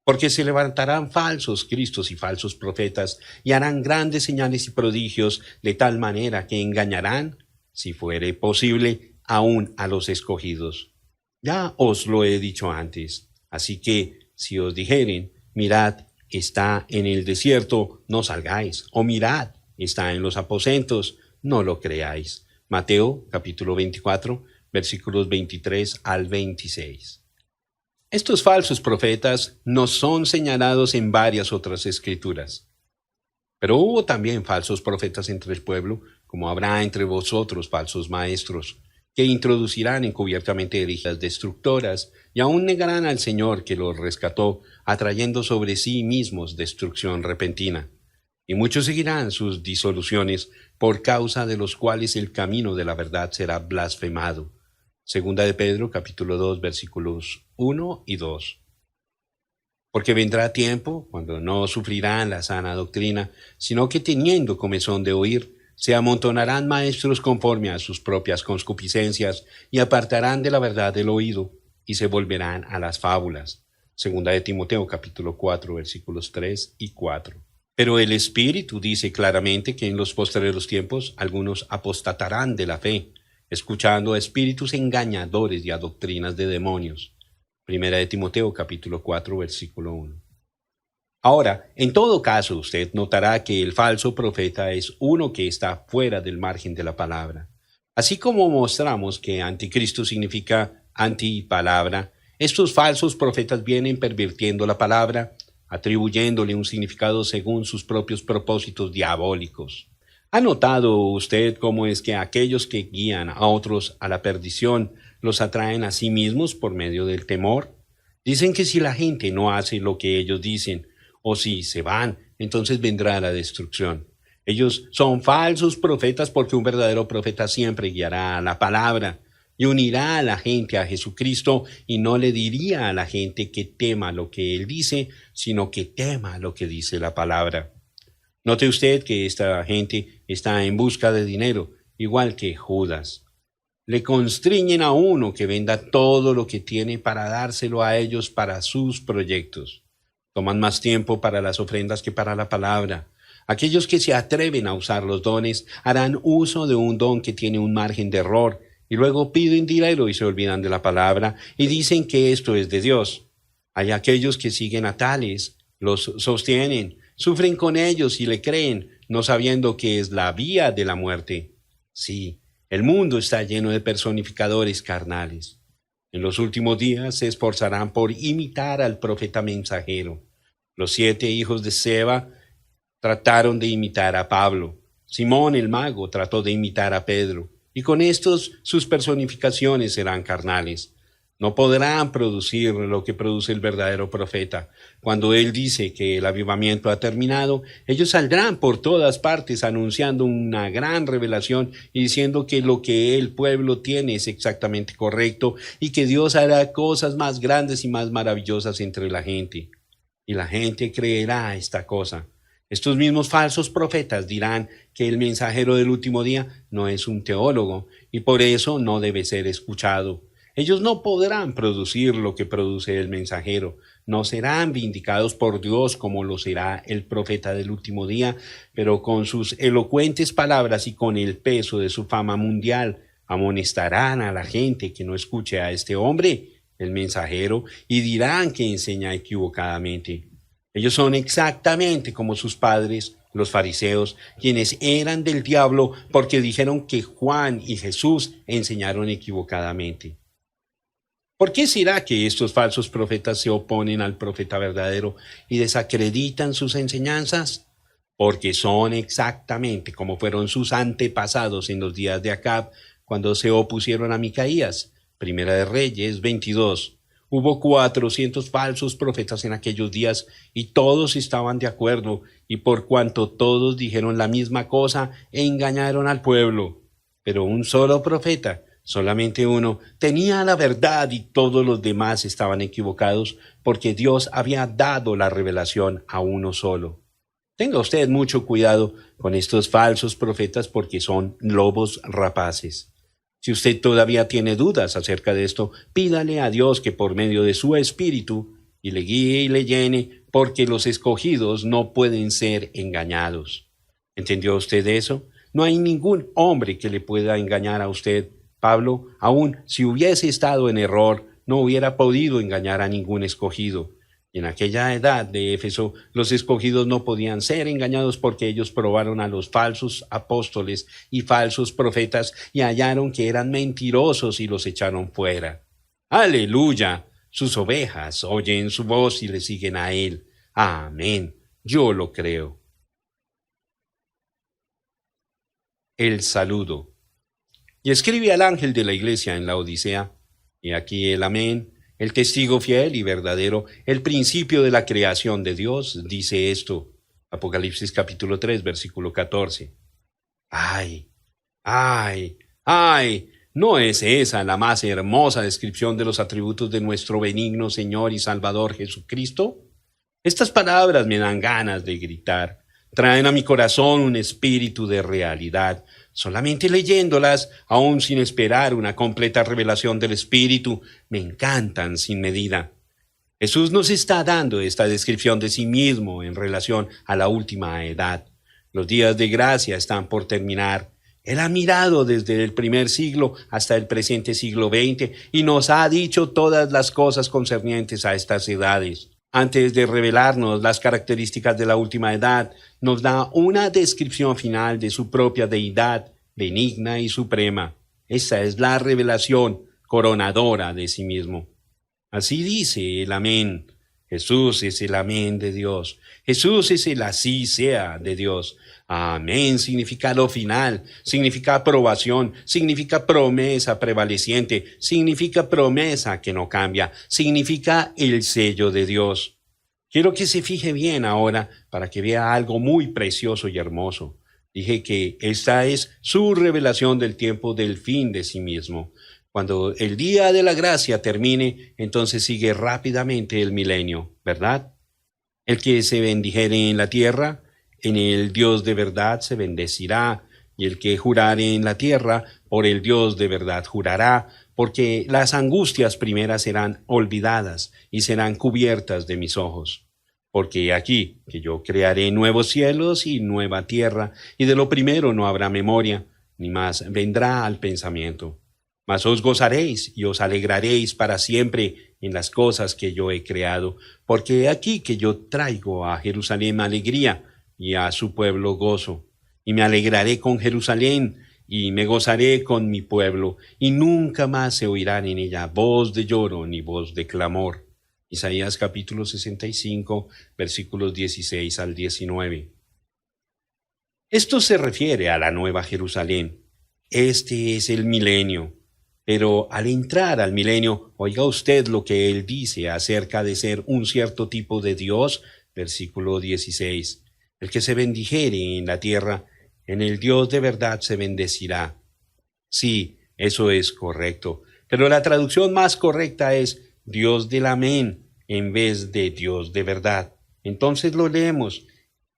Porque se levantarán falsos cristos y falsos profetas, y harán grandes señales y prodigios, de tal manera que engañarán, si fuere posible, aún a los escogidos. Ya os lo he dicho antes. Así que, si os dijeren, mirad, está en el desierto, no salgáis, o mirad, está en los aposentos, no lo creáis. Mateo, capítulo 24, versículos 23 al 26. Estos falsos profetas nos son señalados en varias otras escrituras. Pero hubo también falsos profetas entre el pueblo, como habrá entre vosotros falsos maestros, que introducirán encubiertamente herejías destructoras y aún negarán al Señor que los rescató, atrayendo sobre sí mismos destrucción repentina. Y muchos seguirán sus disoluciones, por causa de los cuales el camino de la verdad será blasfemado. Segunda de Pedro, capítulo 2, versículos 1 y 2. Porque vendrá tiempo cuando no sufrirán la sana doctrina, sino que teniendo comezón de oír, se amontonarán maestros conforme a sus propias concupiscencias y apartarán de la verdad el oído y se volverán a las fábulas. Segunda de Timoteo, capítulo 4, versículos 3 y 4. Pero el Espíritu dice claramente que en los postreros tiempos algunos apostatarán de la fe, escuchando a espíritus engañadores y a doctrinas de demonios. Primera de Timoteo, capítulo 4, versículo 1. Ahora, en todo caso, usted notará que el falso profeta es uno que está fuera del margen de la palabra. Así como mostramos que anticristo significa antipalabra, estos falsos profetas vienen pervirtiendo la palabra, atribuyéndole un significado según sus propios propósitos diabólicos. ¿Ha notado usted cómo es que aquellos que guían a otros a la perdición los atraen a sí mismos por medio del temor? Dicen que si la gente no hace lo que ellos dicen, o si se van, entonces vendrá la destrucción. Ellos son falsos profetas porque un verdadero profeta siempre guiará a la palabra y unirá a la gente a Jesucristo y no le diría a la gente que tema lo que él dice, sino que tema lo que dice la palabra. Note usted que esta gente está en busca de dinero, igual que Judas. Le constriñen a uno que venda todo lo que tiene para dárselo a ellos para sus proyectos. Toman más tiempo para las ofrendas que para la palabra. Aquellos que se atreven a usar los dones harán uso de un don que tiene un margen de error y luego piden dinero y se olvidan de la palabra y dicen que esto es de Dios. Hay aquellos que siguen a tales, los sostienen, sufren con ellos y le creen, no sabiendo que es la vía de la muerte. Sí, el mundo está lleno de personificadores carnales. En los últimos días se esforzarán por imitar al profeta mensajero. Los 7 hijos de Seba trataron de imitar a Pablo. Simón el mago trató de imitar a Pedro. Y con estos sus personificaciones serán carnales. No podrán producir lo que produce el verdadero profeta. Cuando él dice que el avivamiento ha terminado, ellos saldrán por todas partes anunciando una gran revelación y diciendo que lo que el pueblo tiene es exactamente correcto y que Dios hará cosas más grandes y más maravillosas entre la gente. Y la gente creerá esta cosa. Estos mismos falsos profetas dirán que el mensajero del último día no es un teólogo y por eso no debe ser escuchado. Ellos no podrán producir lo que produce el mensajero, no serán vindicados por Dios como lo será el profeta del último día, pero con sus elocuentes palabras y con el peso de su fama mundial amonestarán a la gente que no escuche a este hombre el mensajero, y dirán que enseña equivocadamente. Ellos son exactamente como sus padres, los fariseos, quienes eran del diablo porque dijeron que Juan y Jesús enseñaron equivocadamente. ¿Por qué será que estos falsos profetas se oponen al profeta verdadero y desacreditan sus enseñanzas? Porque son exactamente como fueron sus antepasados en los días de Acab, cuando se opusieron a Micaías. Primera de Reyes 22. Hubo 400 falsos profetas en aquellos días y todos estaban de acuerdo, y por cuanto todos dijeron la misma cosa, engañaron al pueblo. Pero un solo profeta, solamente uno, tenía la verdad y todos los demás estaban equivocados, porque Dios había dado la revelación a uno solo. Tenga usted mucho cuidado con estos falsos profetas porque son lobos rapaces. Si usted todavía tiene dudas acerca de esto, pídale a Dios que por medio de su Espíritu y le guíe y le llene, porque los escogidos no pueden ser engañados. ¿Entendió usted eso? No hay ningún hombre que le pueda engañar a usted. Pablo, aun si hubiese estado en error, no hubiera podido engañar a ningún escogido. Y en aquella edad de Éfeso, los escogidos no podían ser engañados porque ellos probaron a los falsos apóstoles y falsos profetas y hallaron que eran mentirosos y los echaron fuera. ¡Aleluya! Sus ovejas oyen su voz y le siguen a él. Amén. Yo lo creo. El saludo. Y escribe al ángel de la iglesia en la Odisea, y aquí el amén, el testigo fiel y verdadero, el principio de la creación de Dios, dice esto. Apocalipsis capítulo 3, versículo 14. ¡Ay! ¡Ay! ¡Ay! ¿No es esa la más hermosa descripción de los atributos de nuestro benigno Señor y Salvador Jesucristo? Estas palabras me dan ganas de gritar. Traen a mi corazón un espíritu de realidad. Solamente leyéndolas, aún sin esperar una completa revelación del Espíritu, me encantan sin medida. Jesús nos está dando esta descripción de sí mismo en relación a la última edad. Los días de gracia están por terminar. Él ha mirado desde el primer siglo hasta el presente siglo XX y nos ha dicho todas las cosas concernientes a estas edades. Antes de revelarnos las características de la última edad, nos da una descripción final de su propia deidad, benigna y suprema. Esa es la revelación coronadora de sí mismo. Así dice el amén. Jesús es el amén de Dios. Jesús es el así sea de Dios. Amén significa lo final, significa aprobación, significa promesa prevaleciente, significa promesa que no cambia, significa el sello de Dios. Quiero que se fije bien ahora para que vea algo muy precioso y hermoso. Dije que esta es su revelación del tiempo del fin de sí mismo. Cuando el día de la gracia termine, entonces sigue rápidamente el milenio, ¿verdad? El que se bendijere en la tierra, en el Dios de verdad se bendecirá, y el que jurare en la tierra, por el Dios de verdad jurará, porque las angustias primeras serán olvidadas y serán cubiertas de mis ojos. Porque aquí, que yo crearé nuevos cielos y nueva tierra, y de lo primero no habrá memoria, ni más vendrá al pensamiento. Mas os gozaréis y os alegraréis para siempre en las cosas que yo he creado, porque aquí que yo traigo a Jerusalén alegría, y a su pueblo gozo. Y me alegraré con Jerusalén, y me gozaré con mi pueblo, y nunca más se oirán en ella voz de lloro ni voz de clamor. Isaías capítulo 65, versículos 16 al 19. Esto se refiere a la Nueva Jerusalén. Este es el milenio. Pero al entrar al milenio, oiga usted lo que él dice acerca de ser un cierto tipo de Dios, versículo 16. El que se bendijere en la tierra, en el Dios de verdad se bendecirá. Sí, eso es correcto, pero la traducción más correcta es Dios del amén en vez de Dios de verdad. Entonces lo leemos,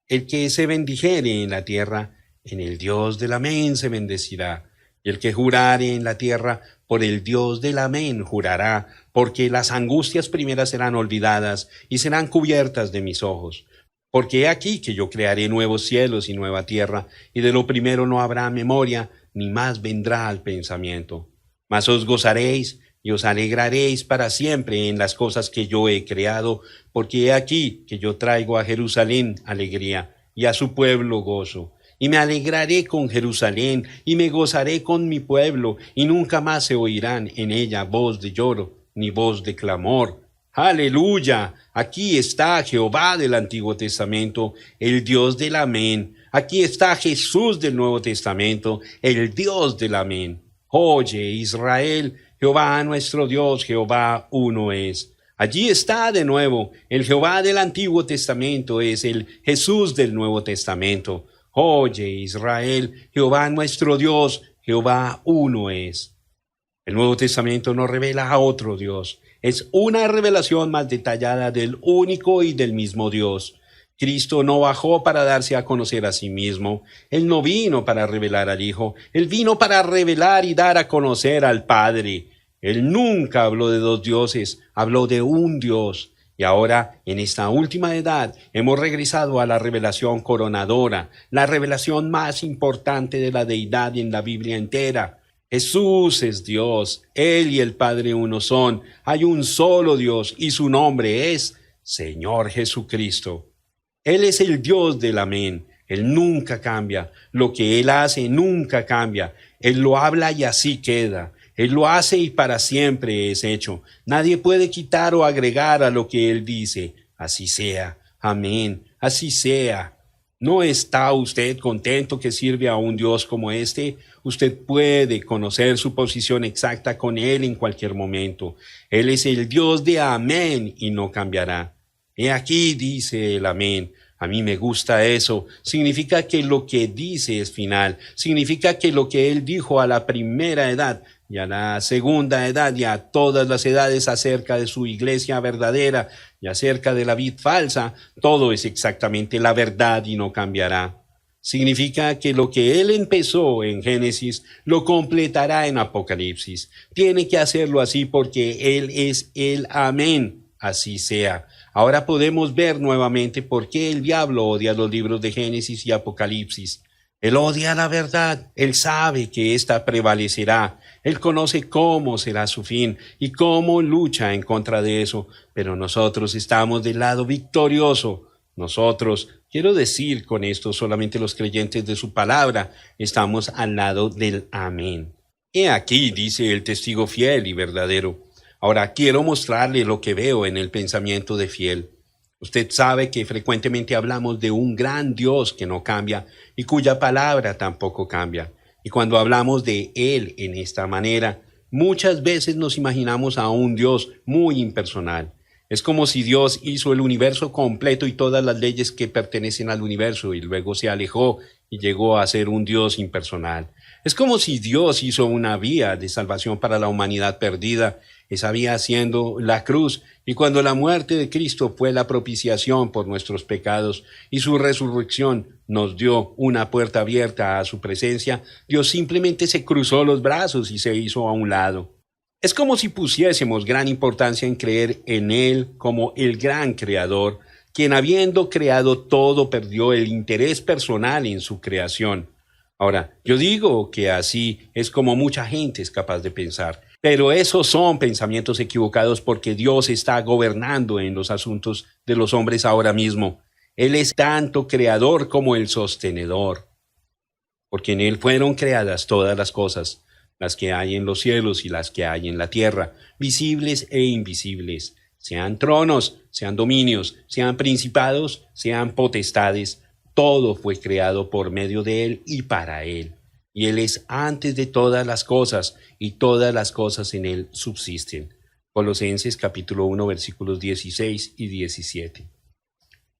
el que se bendijere en la tierra, en el Dios del amén se bendecirá. Y el que jurare en la tierra, por el Dios del amén jurará, porque las angustias primeras serán olvidadas y serán cubiertas de mis ojos. Porque he aquí que yo crearé nuevos cielos y nueva tierra, y de lo primero no habrá memoria, ni más vendrá al pensamiento. Mas os gozaréis y os alegraréis para siempre en las cosas que yo he creado, porque he aquí que yo traigo a Jerusalén alegría y a su pueblo gozo. Y me alegraré con Jerusalén y me gozaré con mi pueblo, y nunca más se oirán en ella voz de lloro ni voz de clamor. Aleluya, aquí está Jehová del Antiguo Testamento, el Dios del Amén. Aquí está Jesús del Nuevo Testamento, el Dios del Amén. Oye, Israel, Jehová nuestro Dios, Jehová uno es. Allí está de nuevo, el Jehová del Antiguo Testamento es el Jesús del Nuevo Testamento. Oye, Israel, Jehová nuestro Dios, Jehová uno es. El Nuevo Testamento nos revela a otro Dios. Es una revelación más detallada del único y del mismo Dios. Cristo no bajó para darse a conocer a sí mismo. Él no vino para revelar al Hijo. Él vino para revelar y dar a conocer al Padre. Él nunca habló de dos dioses, habló de un Dios. Y ahora, en esta última edad, hemos regresado a la revelación coronadora, la revelación más importante de la deidad en la Biblia entera. Jesús es Dios, Él y el Padre uno son. Hay un solo Dios y su nombre es Señor Jesucristo. Él es el Dios del Amén. Él nunca cambia. Lo que Él hace nunca cambia. Él lo habla y así queda. Él lo hace y para siempre es hecho. Nadie puede quitar o agregar a lo que Él dice. Así sea. Amén. Así sea. ¿No está usted contento que sirve a un Dios como este? Usted puede conocer su posición exacta con Él en cualquier momento. Él es el Dios de Amén y no cambiará. He aquí dice el Amén. A mí me gusta eso. Significa que lo que dice es final. Significa que lo que Él dijo a la primera edad y a la segunda edad y a todas las edades acerca de su iglesia verdadera y acerca de la vid falsa, todo es exactamente la verdad y no cambiará. Significa que lo que Él empezó en Génesis lo completará en Apocalipsis. Tiene que hacerlo así porque Él es el Amén. Así sea. Ahora podemos ver nuevamente por qué el diablo odia los libros de Génesis y Apocalipsis. Él odia la verdad. Él sabe que ésta prevalecerá. Él conoce cómo será su fin y cómo lucha en contra de eso. Pero nosotros estamos del lado victorioso. Nosotros, quiero decir con esto solamente los creyentes de su palabra, estamos al lado del Amén. He aquí, dice el testigo fiel y verdadero. Ahora quiero mostrarle lo que veo en el pensamiento de fiel. Usted sabe que frecuentemente hablamos de un gran Dios que no cambia y cuya palabra tampoco cambia. Y cuando hablamos de Él en esta manera, muchas veces nos imaginamos a un Dios muy impersonal. Es como si Dios hizo el universo completo y todas las leyes que pertenecen al universo y luego se alejó y llegó a ser un Dios impersonal. Es como si Dios hizo una vía de salvación para la humanidad perdida, esa vía siendo la cruz, y cuando la muerte de Cristo fue la propiciación por nuestros pecados y su resurrección nos dio una puerta abierta a su presencia, Dios simplemente se cruzó los brazos y se hizo a un lado. Es como si pusiésemos gran importancia en creer en Él como el gran creador, quien habiendo creado todo perdió el interés personal en su creación. Ahora, yo digo que así es como mucha gente es capaz de pensar, pero esos son pensamientos equivocados porque Dios está gobernando en los asuntos de los hombres ahora mismo. Él es tanto creador como el sostenedor, porque en Él fueron creadas todas las cosas, las que hay en los cielos y las que hay en la tierra, visibles e invisibles, sean tronos, sean dominios, sean principados, sean potestades. Todo fue creado por medio de Él y para Él. Y Él es antes de todas las cosas, y todas las cosas en Él subsisten. Colosenses capítulo 1, versículos 16 y 17.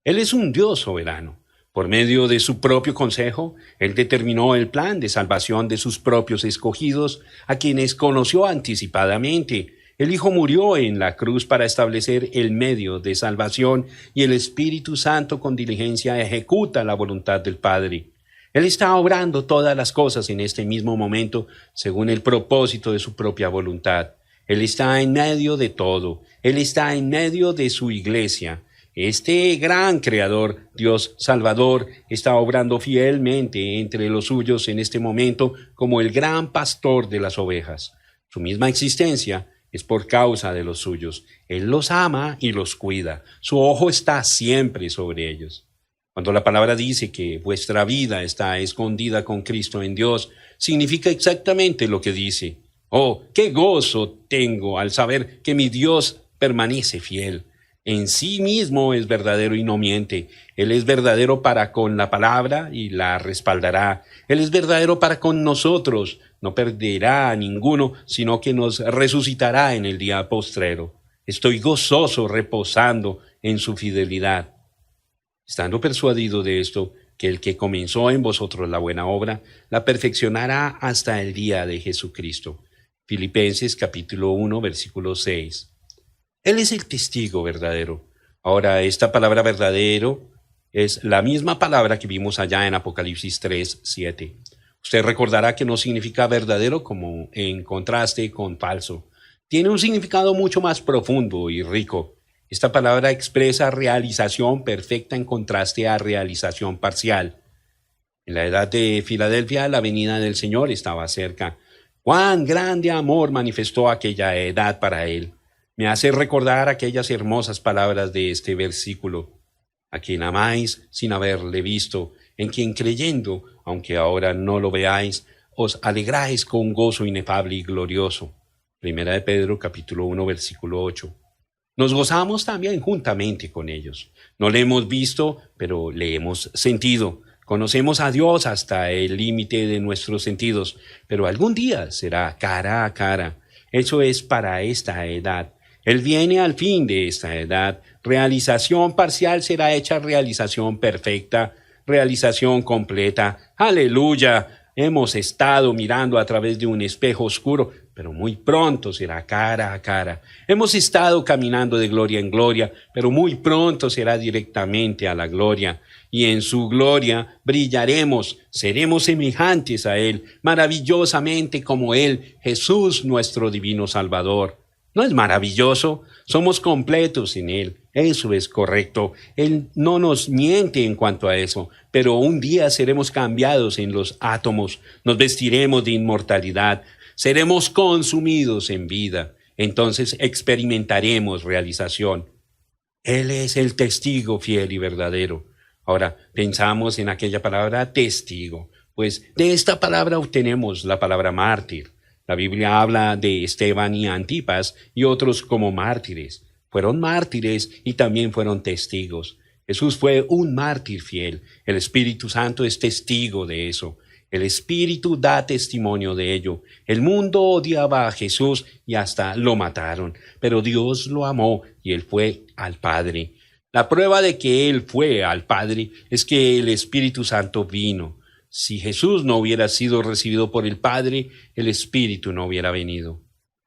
Él es un Dios soberano. Por medio de su propio consejo, Él determinó el plan de salvación de sus propios escogidos, a quienes conoció anticipadamente. El Hijo murió en la cruz para establecer el medio de salvación y el Espíritu Santo con diligencia ejecuta la voluntad del Padre. Él está obrando todas las cosas en este mismo momento según el propósito de su propia voluntad. Él está en medio de todo. Él está en medio de su iglesia. Este gran Creador, Dios Salvador, está obrando fielmente entre los suyos en este momento como el gran pastor de las ovejas. Su misma existencia es por causa de los suyos. Él los ama y los cuida. Su ojo está siempre sobre ellos. Cuando la palabra dice que vuestra vida está escondida con Cristo en Dios, significa exactamente lo que dice. Oh, qué gozo tengo al saber que mi Dios permanece fiel. En sí mismo es verdadero y no miente. Él es verdadero para con la palabra y la respaldará. Él es verdadero para con nosotros. No perderá a ninguno, sino que nos resucitará en el día postrero. Estoy gozoso reposando en su fidelidad. Estando persuadido de esto, que el que comenzó en vosotros la buena obra, la perfeccionará hasta el día de Jesucristo. Filipenses capítulo 1, versículo 6. Él es el testigo verdadero. Ahora, esta palabra verdadero es la misma palabra que vimos allá en Apocalipsis 3, 7. Usted recordará que no significa verdadero como en contraste con falso. Tiene un significado mucho más profundo y rico. Esta palabra expresa realización perfecta en contraste a realización parcial. En la edad de Filadelfia, la venida del Señor estaba cerca. ¡Cuán grande amor manifestó aquella edad para él! Me hace recordar aquellas hermosas palabras de este versículo. A quien amáis sin haberle visto, en quien creyendo, aunque ahora no lo veáis, os alegráis con gozo inefable y glorioso. Primera de Pedro, capítulo 1, versículo 8. Nos gozamos también juntamente con ellos. No le hemos visto, pero le hemos sentido. Conocemos a Dios hasta el límite de nuestros sentidos, pero algún día será cara a cara. Eso es para esta edad. Él viene al fin de esta edad. Realización parcial será hecha realización perfecta, realización completa. ¡Aleluya! Hemos estado mirando a través de un espejo oscuro, pero muy pronto será cara a cara. Hemos estado caminando de gloria en gloria, pero muy pronto será directamente a la gloria. Y en su gloria brillaremos, seremos semejantes a Él, maravillosamente como Él, Jesús nuestro divino Salvador. ¿No es maravilloso? Somos completos en Él. Eso es correcto. Él no nos miente en cuanto a eso, pero un día seremos cambiados en los átomos, nos vestiremos de inmortalidad, seremos consumidos en vida. Entonces experimentaremos realización. Él es el testigo fiel y verdadero. Ahora, pensamos en aquella palabra testigo, pues de esta palabra obtenemos la palabra mártir. La Biblia habla de Esteban y Antipas y otros como mártires. Fueron mártires y también fueron testigos. Jesús fue un mártir fiel. El Espíritu Santo es testigo de eso. El Espíritu da testimonio de ello. El mundo odiaba a Jesús y hasta lo mataron, pero Dios lo amó y Él fue al Padre. La prueba de que Él fue al Padre es que el Espíritu Santo vino. Si Jesús no hubiera sido recibido por el Padre, el Espíritu no hubiera venido.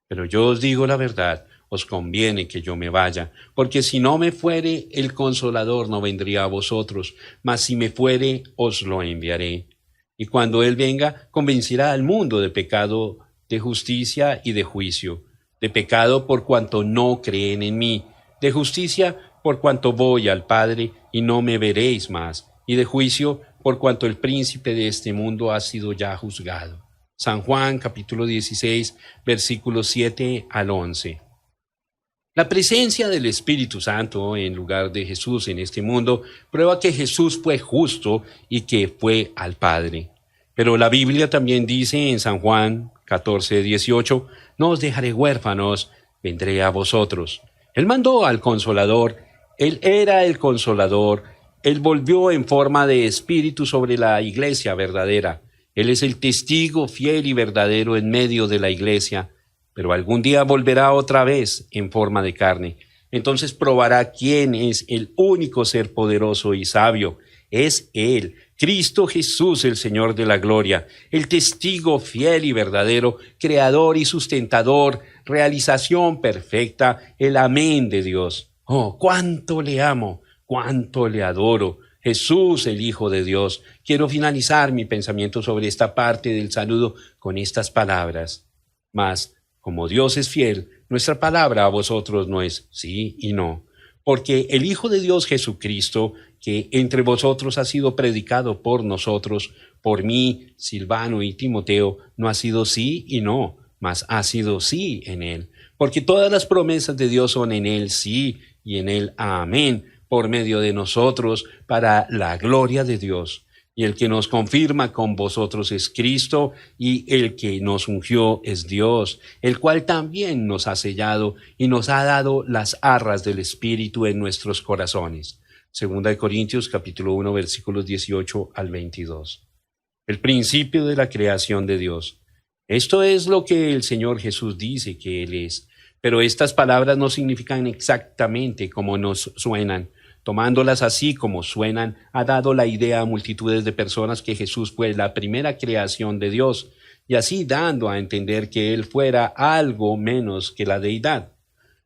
Pero yo os digo la verdad, os conviene que yo me vaya, porque si no me fuere, el Consolador no vendría a vosotros, mas si me fuere, os lo enviaré. Y cuando Él venga, convencerá al mundo de pecado, de justicia y de juicio. De pecado por cuanto no creen en mí, de justicia por cuanto voy al Padre y no me veréis más, y de juicio por cuanto el príncipe de este mundo ha sido ya juzgado. San Juan, capítulo 16, versículos 7 al 11. La presencia del Espíritu Santo en lugar de Jesús en este mundo prueba que Jesús fue justo y que fue al Padre. Pero la Biblia también dice en San Juan 14, 18, no os dejaré huérfanos, vendré a vosotros. Él mandó al Consolador, Él era el Consolador. Él volvió en forma de espíritu sobre la iglesia verdadera. Él es el testigo fiel y verdadero en medio de la iglesia, pero algún día volverá otra vez en forma de carne. Entonces probará quién es el único ser poderoso y sabio. Es Él, Cristo Jesús, el Señor de la gloria, el testigo fiel y verdadero, creador y sustentador, realización perfecta, el amén de Dios. Oh, cuánto le amo. ¡Cuánto le adoro! Jesús, el Hijo de Dios. Quiero finalizar mi pensamiento sobre esta parte del saludo con estas palabras. Mas, como Dios es fiel, nuestra palabra a vosotros no es sí y no. Porque el Hijo de Dios Jesucristo, que entre vosotros ha sido predicado por nosotros, por mí, Silvano y Timoteo, no ha sido sí y no, mas ha sido sí en Él, porque todas las promesas de Dios son en Él sí y en Él amén, por medio de nosotros, para la gloria de Dios. Y el que nos confirma con vosotros es Cristo, y el que nos ungió es Dios, el cual también nos ha sellado y nos ha dado las arras del Espíritu en nuestros corazones. Segunda de Corintios capítulo 1 versículos 18 al 22. El principio de la creación de Dios. Esto es lo que el Señor Jesús dice que Él es, pero estas palabras no significan exactamente como nos suenan. Tomándolas así como suenan, ha dado la idea a multitudes de personas que Jesús fue la primera creación de Dios, y así dando a entender que Él fuera algo menos que la deidad.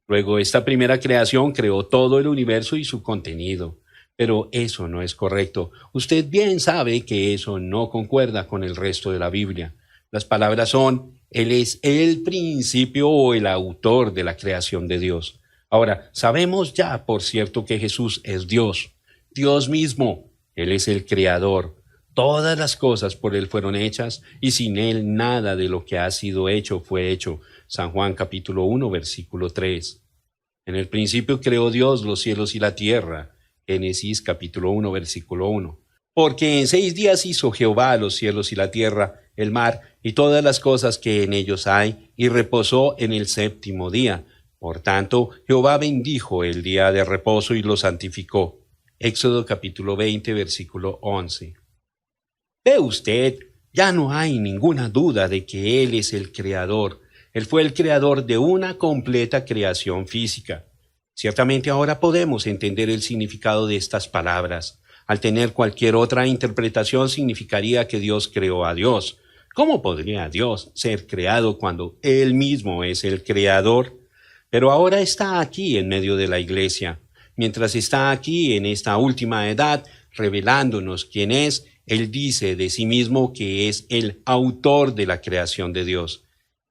Luego, esta primera creación creó todo el universo y su contenido. Pero eso no es correcto. Usted bien sabe que eso no concuerda con el resto de la Biblia. Las palabras son, Él es el principio o el autor de la creación de Dios. Ahora, sabemos ya, por cierto, que Jesús es Dios, Dios mismo. Él es el creador. Todas las cosas por Él fueron hechas, y sin Él nada de lo que ha sido hecho fue hecho. San Juan capítulo 1, versículo 3. En el principio creó Dios los cielos y la tierra. Génesis capítulo 1, versículo 1. Porque en 6 días hizo Jehová los cielos y la tierra, el mar y todas las cosas que en ellos hay, y reposó en el 7º día. Por tanto, Jehová bendijo el día de reposo y lo santificó. Éxodo capítulo 20, versículo 11. Ve usted, ya no hay ninguna duda de que Él es el creador. Él fue el creador de una completa creación física. Ciertamente ahora podemos entender el significado de estas palabras. Al tener cualquier otra interpretación significaría que Dios creó a Dios. ¿Cómo podría Dios ser creado cuando Él mismo es el creador? Pero ahora está aquí en medio de la iglesia. Mientras está aquí en esta última edad, revelándonos quién es, Él dice de sí mismo que es el autor de la creación de Dios.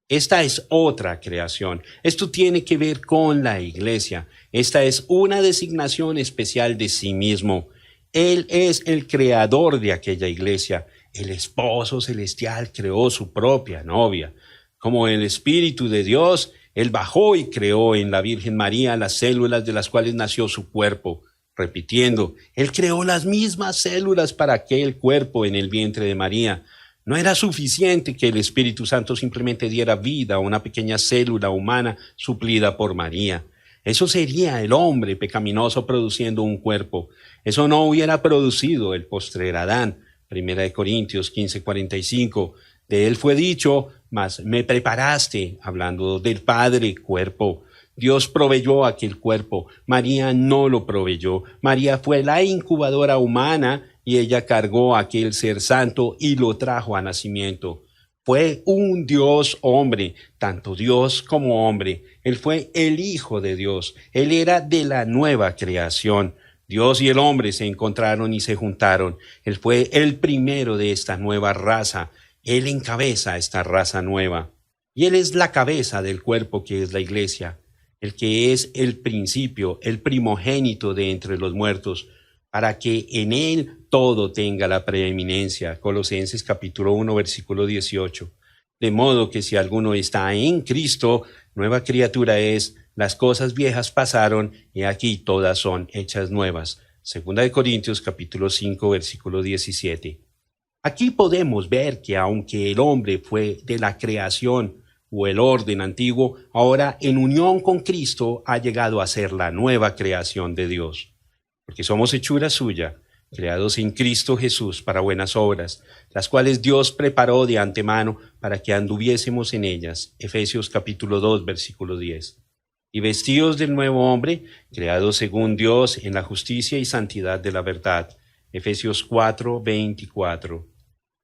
Esta es otra creación. Esto tiene que ver con la iglesia. Esta es una designación especial de sí mismo. Él es el creador de aquella iglesia. El esposo celestial creó su propia novia. Como el Espíritu de Dios, Él bajó y creó en la Virgen María las células de las cuales nació su cuerpo. Repitiendo, Él creó las mismas células para aquel cuerpo en el vientre de María. No era suficiente que el Espíritu Santo simplemente diera vida a una pequeña célula humana suplida por María. Eso sería el hombre pecaminoso produciendo un cuerpo. Eso no hubiera producido el postrer Adán. 1 Corintios 15:45. De él fue dicho, mas me preparaste, hablando del Padre, cuerpo. Dios proveyó aquel cuerpo. María no lo proveyó. María fue la incubadora humana y ella cargó aquel ser santo y lo trajo a nacimiento. Fue un Dios hombre, tanto Dios como hombre. Él fue el Hijo de Dios. Él era de la nueva creación. Dios y el hombre se encontraron y se juntaron. Él fue el primero de esta nueva raza. Él encabeza esta raza nueva. Y Él es la cabeza del cuerpo que es la iglesia, el que es el principio, el primogénito de entre los muertos, para que en Él todo tenga la preeminencia. Colosenses capítulo 1, versículo 18. De modo que si alguno está en Cristo, nueva criatura es, las cosas viejas pasaron y aquí todas son hechas nuevas. Segunda de Corintios capítulo 5, versículo 17. Aquí podemos ver que aunque el hombre fue de la creación o el orden antiguo, ahora en unión con Cristo ha llegado a ser la nueva creación de Dios. Porque somos hechura suya, creados en Cristo Jesús para buenas obras, las cuales Dios preparó de antemano para que anduviésemos en ellas. Efesios capítulo 2, versículo 10. Y vestidos del nuevo hombre, creados según Dios en la justicia y santidad de la verdad. Efesios 4, 24.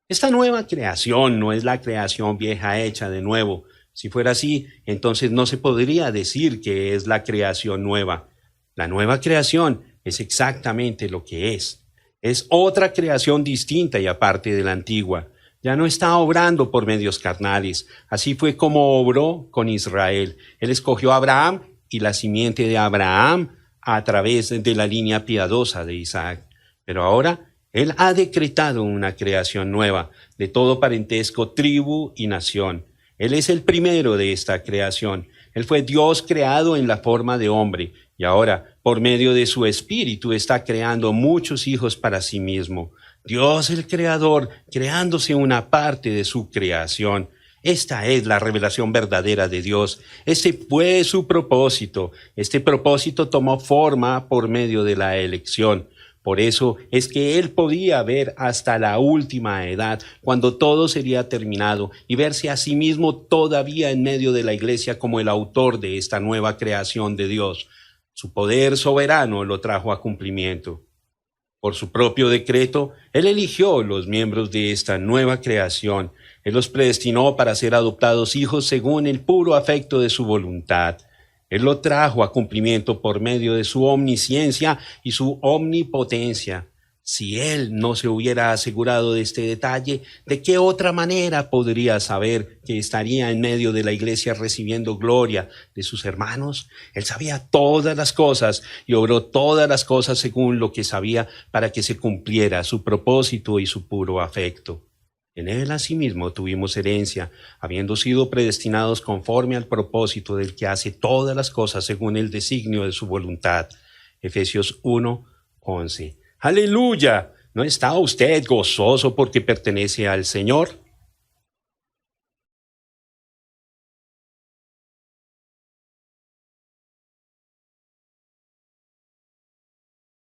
Esta nueva creación no es la creación vieja hecha de nuevo. Si fuera así, entonces no se podría decir que es la creación nueva. La nueva creación es exactamente lo que es. Es otra creación distinta y aparte de la antigua. Ya no está obrando por medios carnales. Así fue como obró con Israel. Él escogió a Abraham y la simiente de Abraham a través de la línea piadosa de Isaac. Pero ahora Él ha decretado una creación nueva, de todo parentesco, tribu y nación. Él es el primero de esta creación. Él fue Dios creado en la forma de hombre y ahora, por medio de su Espíritu, está creando muchos hijos para sí mismo. Dios el Creador, creándose una parte de su creación. Esta es la revelación verdadera de Dios. Este fue su propósito. Este propósito tomó forma por medio de la elección. Por eso es que Él podía ver hasta la última edad, cuando todo sería terminado, y verse a sí mismo todavía en medio de la iglesia como el autor de esta nueva creación de Dios. Su poder soberano lo trajo a cumplimiento. Por su propio decreto, Él eligió los miembros de esta nueva creación. Él los predestinó para ser adoptados hijos según el puro afecto de su voluntad. Él lo trajo a cumplimiento por medio de su omnisciencia y su omnipotencia. Si Él no se hubiera asegurado de este detalle, ¿de qué otra manera podría saber que estaría en medio de la iglesia recibiendo gloria de sus hermanos? Él sabía todas las cosas y obró todas las cosas según lo que sabía para que se cumpliera su propósito y su puro afecto. En Él asimismo tuvimos herencia, habiendo sido predestinados conforme al propósito del que hace todas las cosas según el designio de su voluntad. Efesios 1:11. ¡Aleluya! ¿No está usted gozoso porque pertenece al Señor?